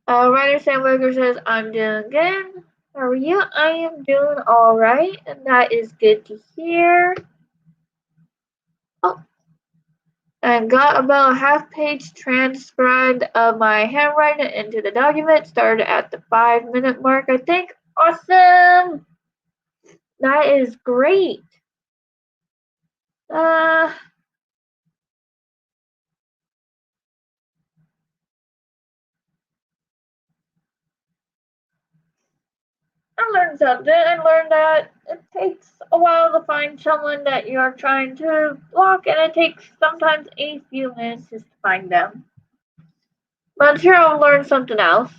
Ryder Sandberger says, I'm doing good. How are you? I am doing alright, and that is good to hear. Oh, I got about a half-page transcribed of my handwriting into the document. Started at the 5-minute mark, I think. Awesome! That is great. Uh, I learned something. I learned that it takes a while to find someone that you're trying to block, and it takes sometimes a few minutes just to find them. But I'm sure I'll learn something else.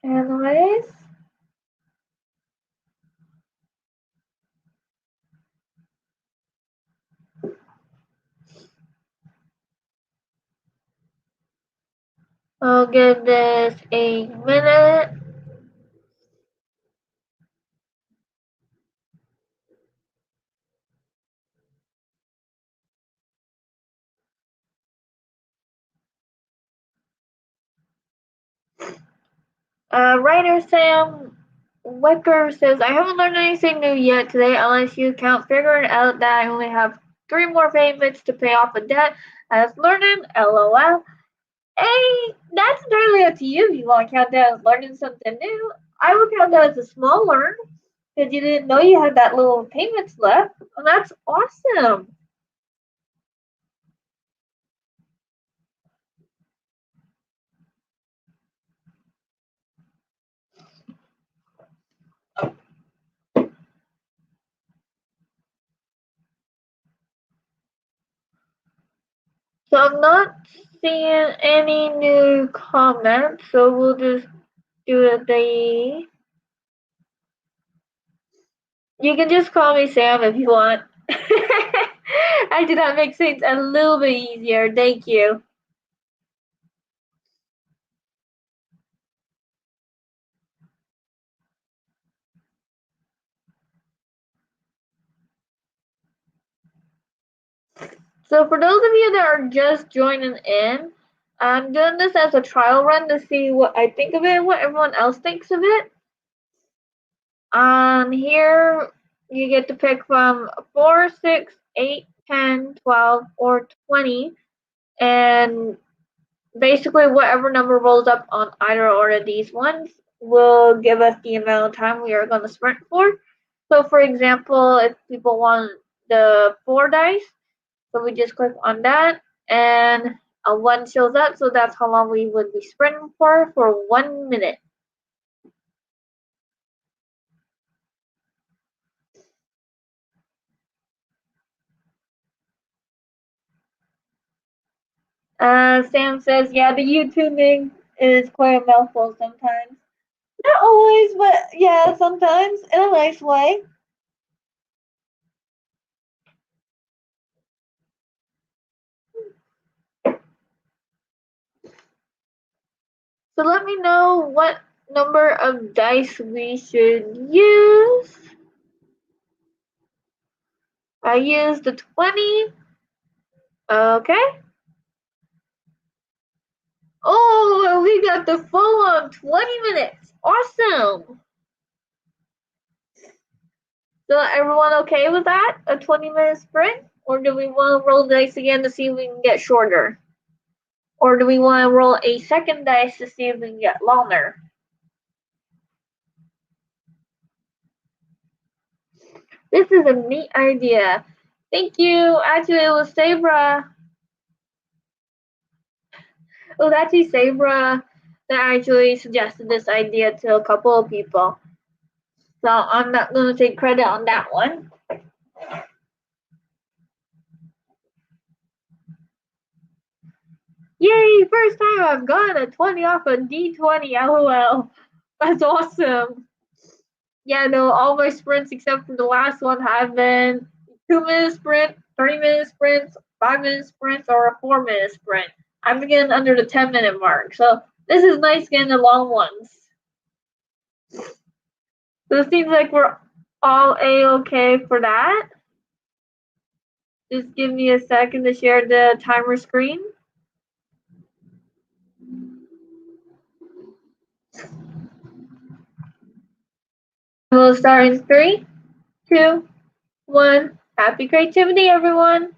Anyways, I'll give this a minute. Writer Sam Wecker says, I haven't learned anything new yet today unless you count figuring out that I only have 3 more payments to pay off a debt. As learning, lol. Hey, that's entirely up to you if you want to count that as learning something new. I would count that as a small learn because you didn't know you had that little payments left. And that's awesome. So I'm not seeing any new comments, so we'll just do the. You can just call me Sam if you want. I did that make things a little bit easier. Thank you. So for those of you that are just joining in, I'm doing this as a trial run to see what I think of it and what everyone else thinks of it. Here you get to pick from 4, 6, 8, 10, 12, or 20. and basically whatever number rolls up on either or of these ones will give us the amount of time we are going to sprint for. So for example, if people want the 4 dice, so we just click on that and a 1 shows up, so that's how long we would be sprinting for 1 minute. Sam says, yeah, the YouTubing is quite a mouthful sometimes. Not always, but yeah, sometimes in a nice way. So let me know what number of dice we should use. I used the 20. Okay. Oh, we got the full on 20 minutes. Awesome. So everyone okay with that? A 20-minute sprint? Or do we want to roll dice again to see if we can get shorter? Or do we want to roll a second dice to see if we can get longer? This is a neat idea. Thank you. Actually, it was Sabra. It was actually Sabra that actually suggested this idea to a couple of people. So I'm not going to take credit on that one. Yay! First time I've gotten a 20 off a D20. LOL. That's awesome. Yeah, no, all my sprints except for the last one have been 2-minute sprint, 3-minute sprints, 5-minute sprints, or a 4-minute sprint. I'm getting under the 10-minute mark, so this is nice getting the long ones. So it seems like we're all A-okay for that. Just give me a second to share the timer screen. We'll start in 3, 2, 1. Happy creativity, everyone!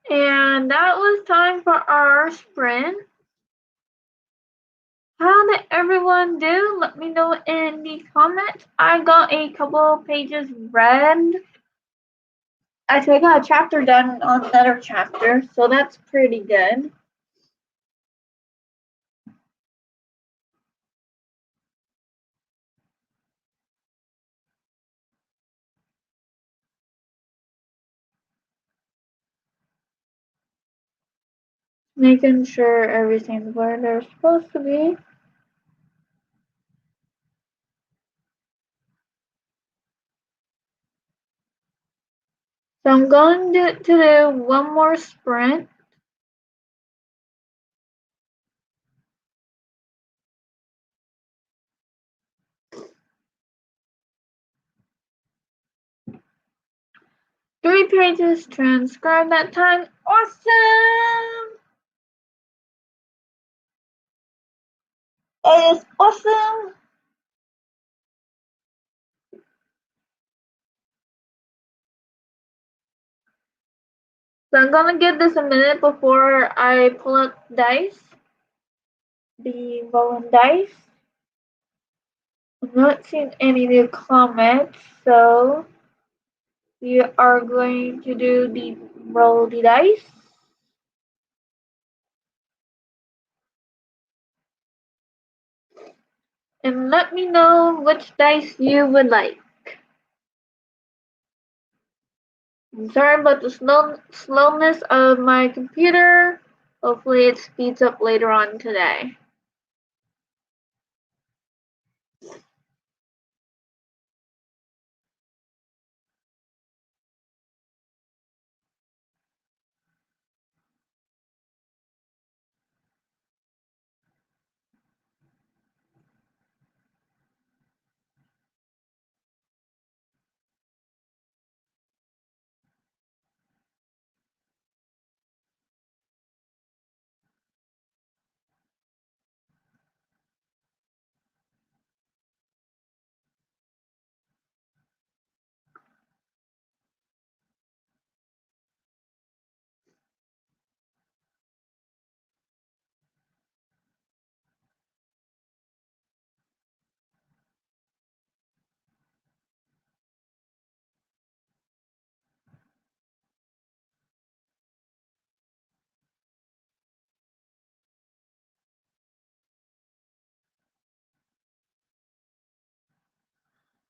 And that was time for our sprint. How did everyone do? Let me know in the comments. I got a couple pages read. Actually, I got a chapter done on another chapter, so that's pretty good. Making sure everything's where they're supposed to be. So I'm going to do one more sprint. Three pages transcribe that time. Awesome! It is awesome! So I'm gonna give this a minute before I pull up dice. The rolling dice. I'm not seeing any new comments, so we are going to do the roll the dice. And let me know which dice you would like. I'm sorry about the slowness of my computer. Hopefully it speeds up later on today.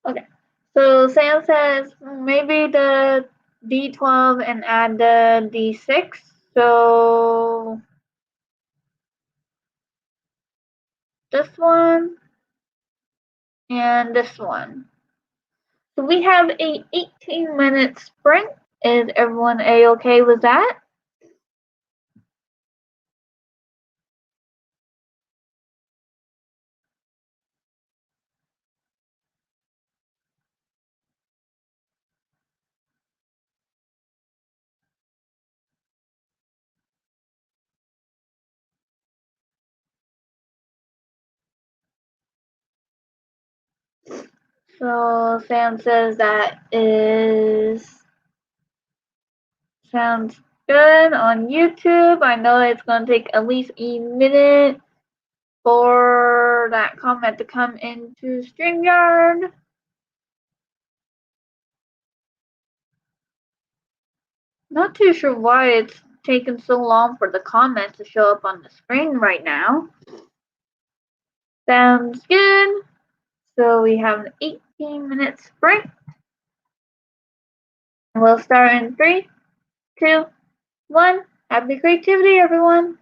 Okay, so Sam says maybe the D12 and add the D6. So this one and this one. So we have a 18-minute sprint. Is everyone a-okay with that? So Sam says that sounds good on YouTube. I know it's gonna take at least a minute for that comment to come into StreamYard. Not too sure why it's taken so long for the comments to show up on the screen right now. Sounds good. So we have an 18-minute sprint. We'll start in 3, 2, 1. Happy creativity, everyone.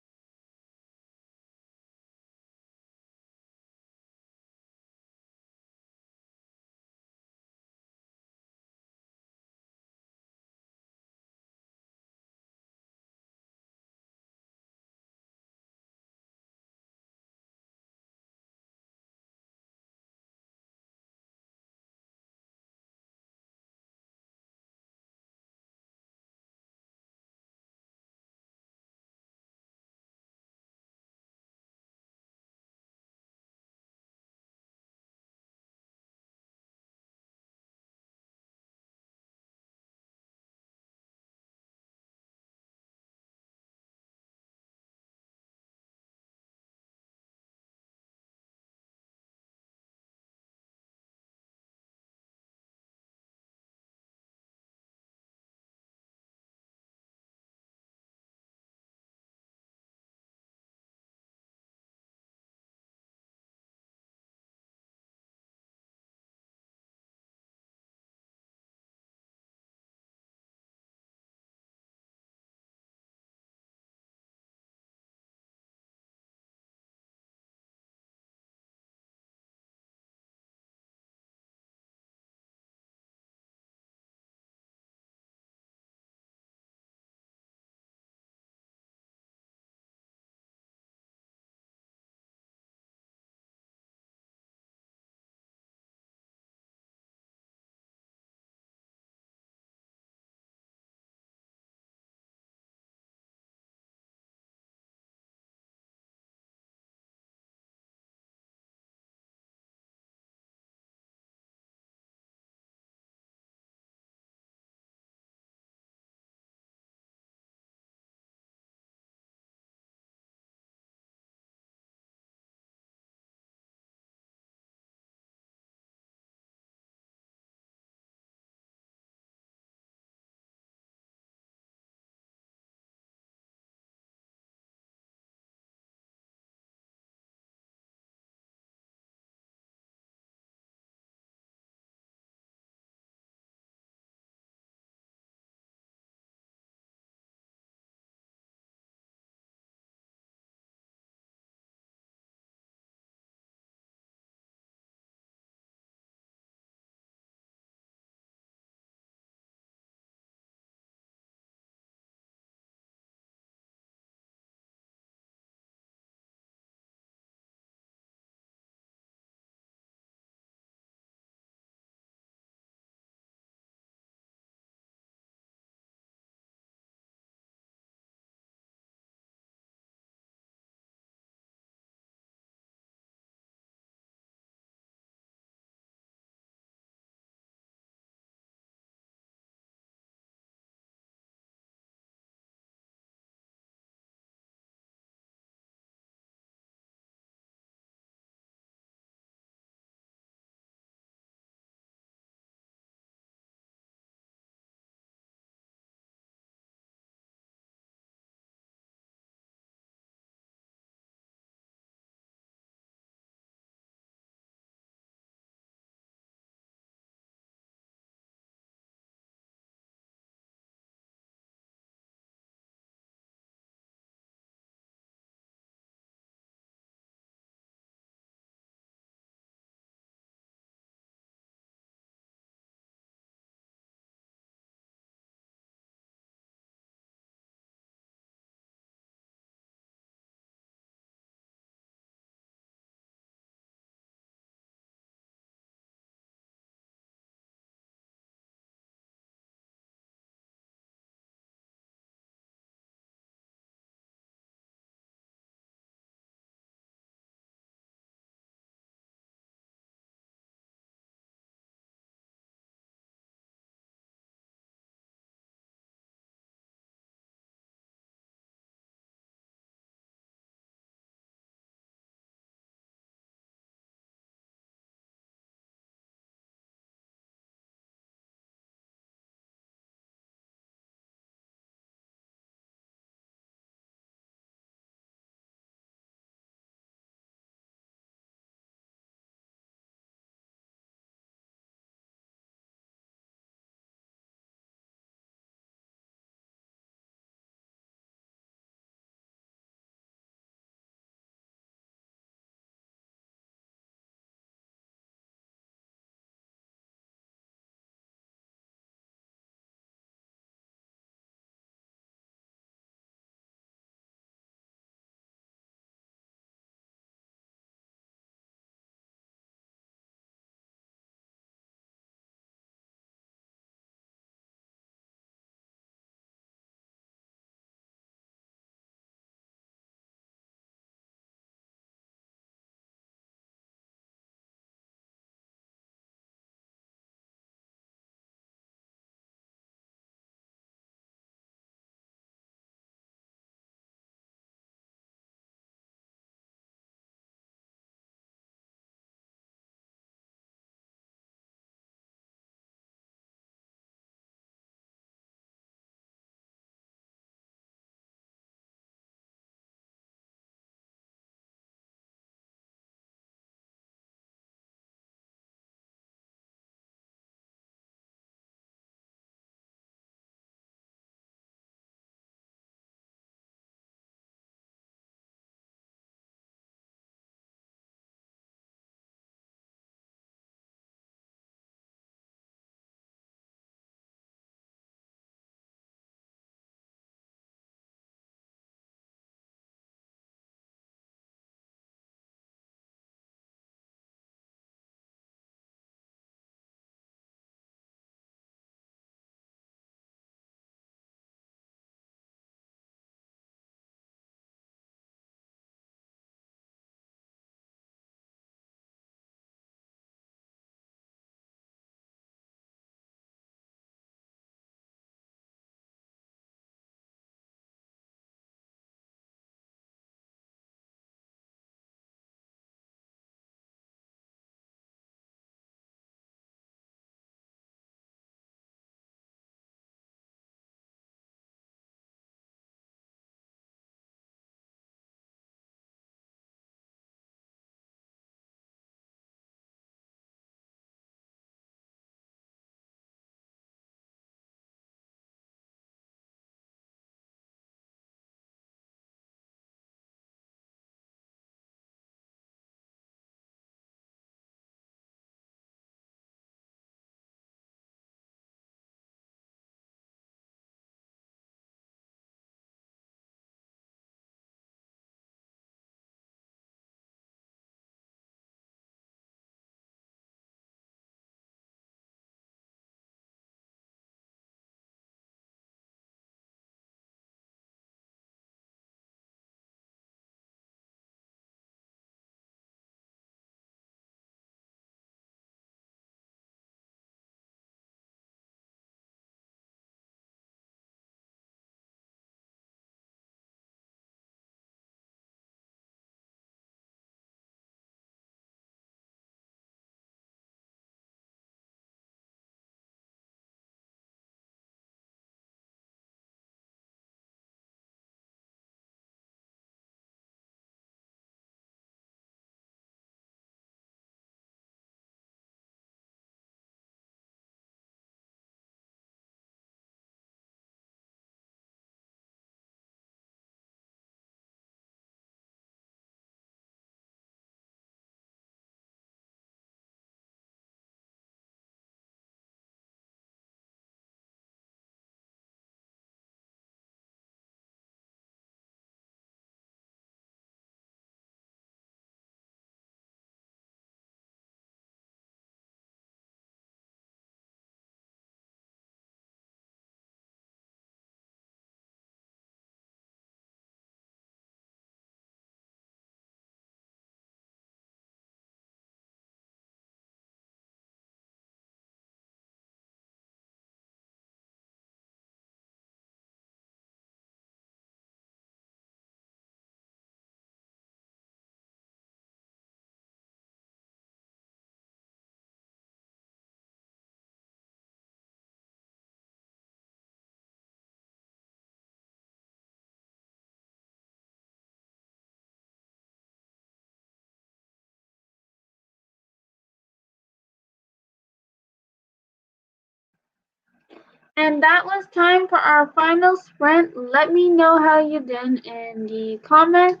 And that was time for our final sprint. Let me know how you did in the comments.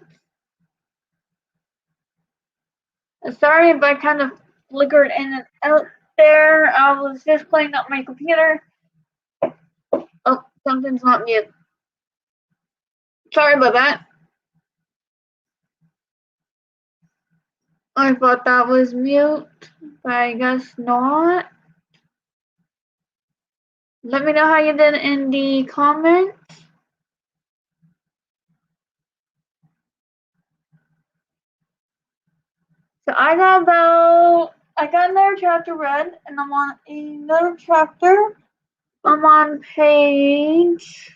Sorry if I kind of flickered in and out there. I was just playing up my computer. Oh, something's not mute. Sorry about that. I thought that was mute, but I guess not. Let me know how you did in the comments. So I got another chapter read, and I'm on another chapter. I'm on page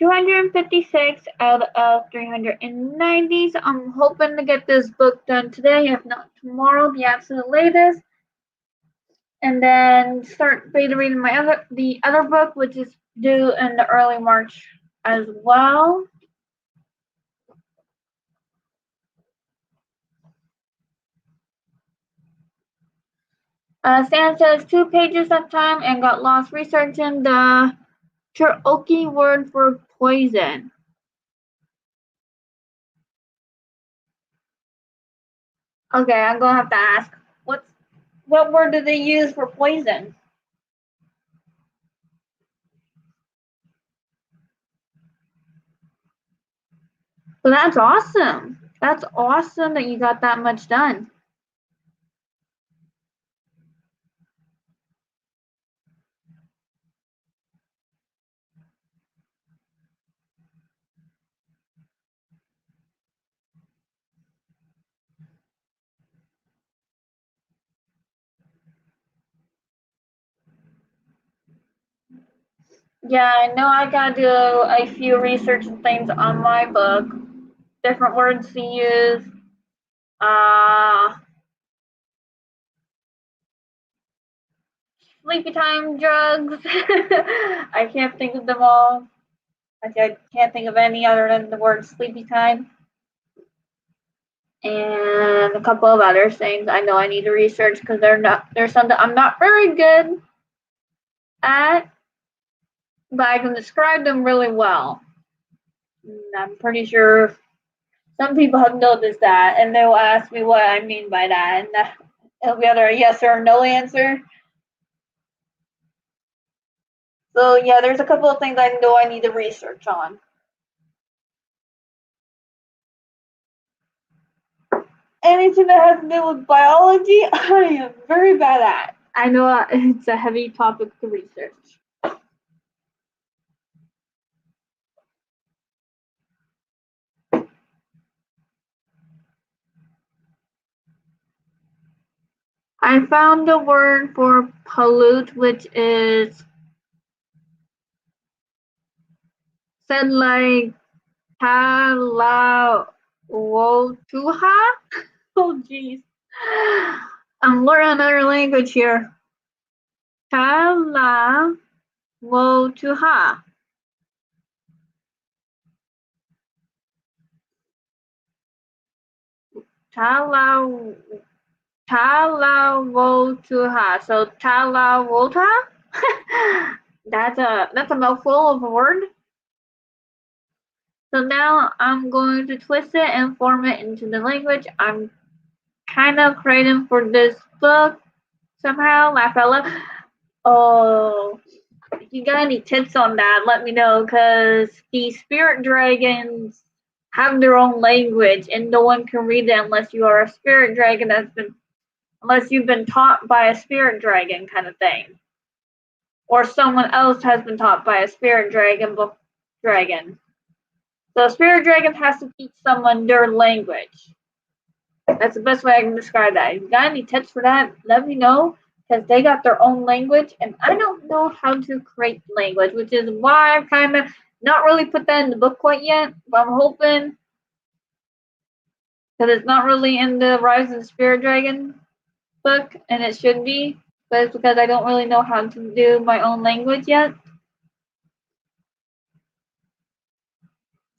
256 out of 390. So I'm hoping to get this book done today, if not tomorrow, the absolute latest. And then start beta reading the other book, which is due in the early March as well. Stan says 2 pages of time and got lost researching the Cherokee word for poison. Okay, I'm gonna have to ask. What word do they use for poison? So that's awesome. That's awesome that you got that much done. Yeah, I know I gotta do a few research and things on my book. Different words to use. Sleepy time drugs. I can't think of them all. I can't think of any other than the word sleepy time. And a couple of other things I know I need to research because there's something I'm not very good at, but I can describe them really well. And I'm pretty sure some people have noticed that, and they'll ask me what I mean by that, and it'll be either a yes or a no answer. So yeah, there's a couple of things I know I need to research on. Anything that has to do with biology, I am very bad at. I know it's a heavy topic to research. I found the word for pollute, which is said like Talawotuha. Oh jeez. I'm learning another language here. Talawotuha. Talawotuha. So Talawota? That's a mouthful of a word. So now I'm going to twist it and form it into the language I'm kind of creating for this book somehow. Lafella. Oh, if you got any tips on that, let me know, because the spirit dragons have their own language and no one can read it unless you are a spirit dragon unless you've been taught by a spirit dragon kind of thing. Or someone else has been taught by a spirit dragon. So a spirit dragon has to teach someone their language. That's the best way I can describe that. If you got any tips for that, let me know, because they got their own language and I don't know how to create language, which is why I've kind of not really put that in the book quite yet, but I'm hoping, because it's not really in the Rise of the Spirit Dragon book, and it should be, but it's because I don't really know how to do my own language yet.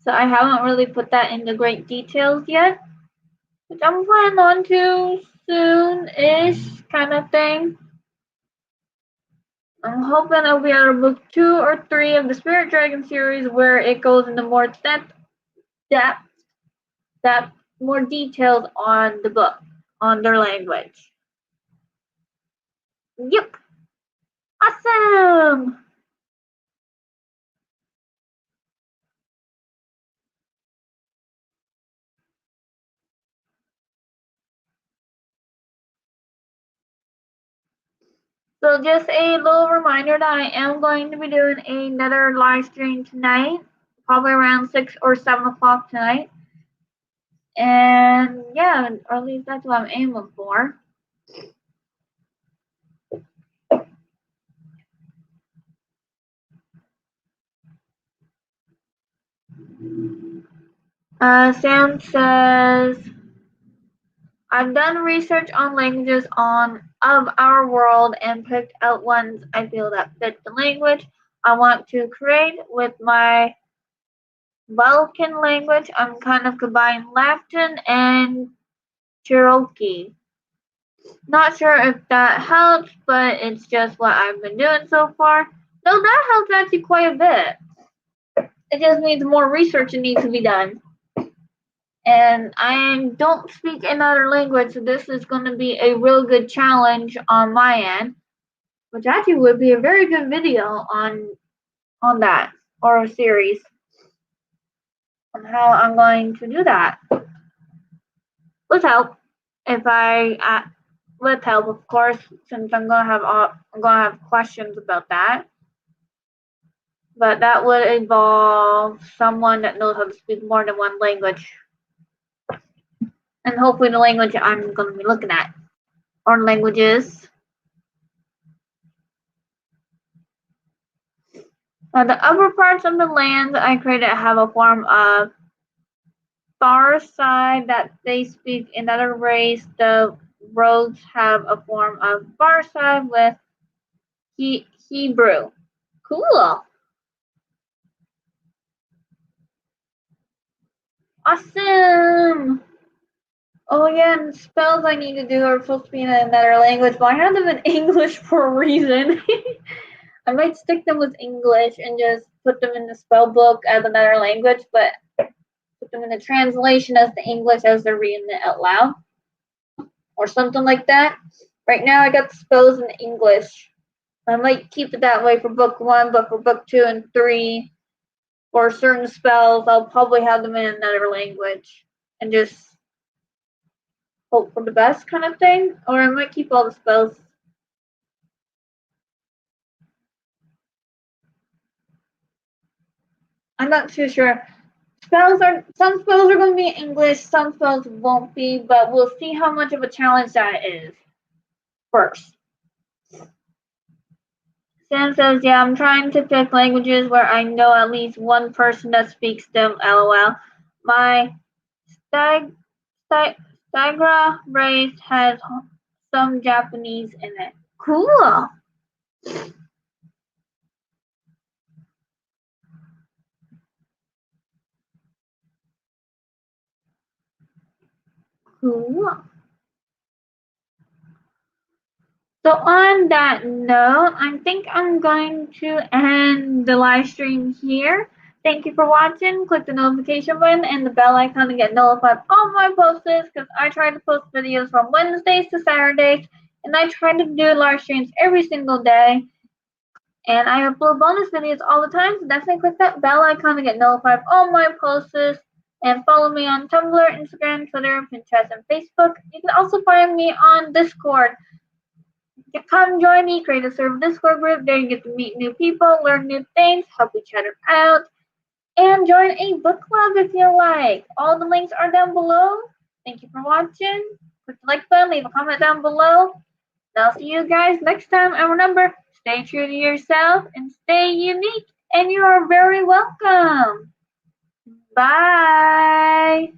So I haven't really put that into great details yet, which I'm planning on to soon-ish kind of thing. I'm hoping I'll be able to book 2 or 3 of the Spirit Dragon series where it goes into more depth, more details on the book, on their language. Yep. Awesome! So just a little reminder that I am going to be doing another live stream tonight, probably around 6 or 7 o'clock tonight. And yeah, or at least that's what I'm aiming for. Sam says, I've done research on languages of our world and picked out ones I feel that fit the language I want to create with my Balkan language. I'm kind of combining Latin and Cherokee. Not sure if that helps, but it's just what I've been doing so far. No, that helps actually quite a bit. It just needs more research that needs to be done. And I don't speak another language, so this is going to be a real good challenge on my end, which actually would be a very good video on that, or a series on how I'm going to do that. With help, with help, of course, since I'm gonna have questions about that. But that would involve someone that knows how to speak more than one language, and hopefully the language I'm going to be looking at, or languages. The upper parts of the land I created have a form of far side that they speak another race. The roads have a form of far side with Hebrew. Cool. Awesome. Oh yeah, and spells I need to do are supposed to be in another language, but I have them in English for a reason. I might stick them with English and just put them in the spell book as another language, but put them in the translation as the English as they're reading it out loud. Or something like that. Right now I got the spells in English. I might keep it that way for book 1, but for book 2 and 3, for certain spells, I'll probably have them in another language. And just hope for the best kind of thing. Or I might keep all the spells. I'm not too sure. Some spells are going to be in English, some spells won't be, but we'll see how much of a challenge that is first. Sam says, yeah, I'm trying to pick languages where I know at least one person that speaks them, lol. My Stigra race has some Japanese in it. Cool. Cool. So on that note, I think I'm going to end the live stream here. Thank you for watching. Click the notification button and the bell icon to get notified of all my posts, because I try to post videos from Wednesdays to Saturdays, and I try to do live streams every single day. And I upload bonus videos all the time, so definitely click that bell icon to get notified of all my posts. And follow me on Tumblr, Instagram, Twitter, Pinterest, and Facebook. You can also find me on Discord. Come join me, create a server Discord group. There you get to meet new people, learn new things, help each other out, and join a book club if you like. All the links are down below. Thank you for watching. Click the like button, leave a comment down below. And I'll see you guys next time. And remember, stay true to yourself and stay unique. And you are very welcome. Bye.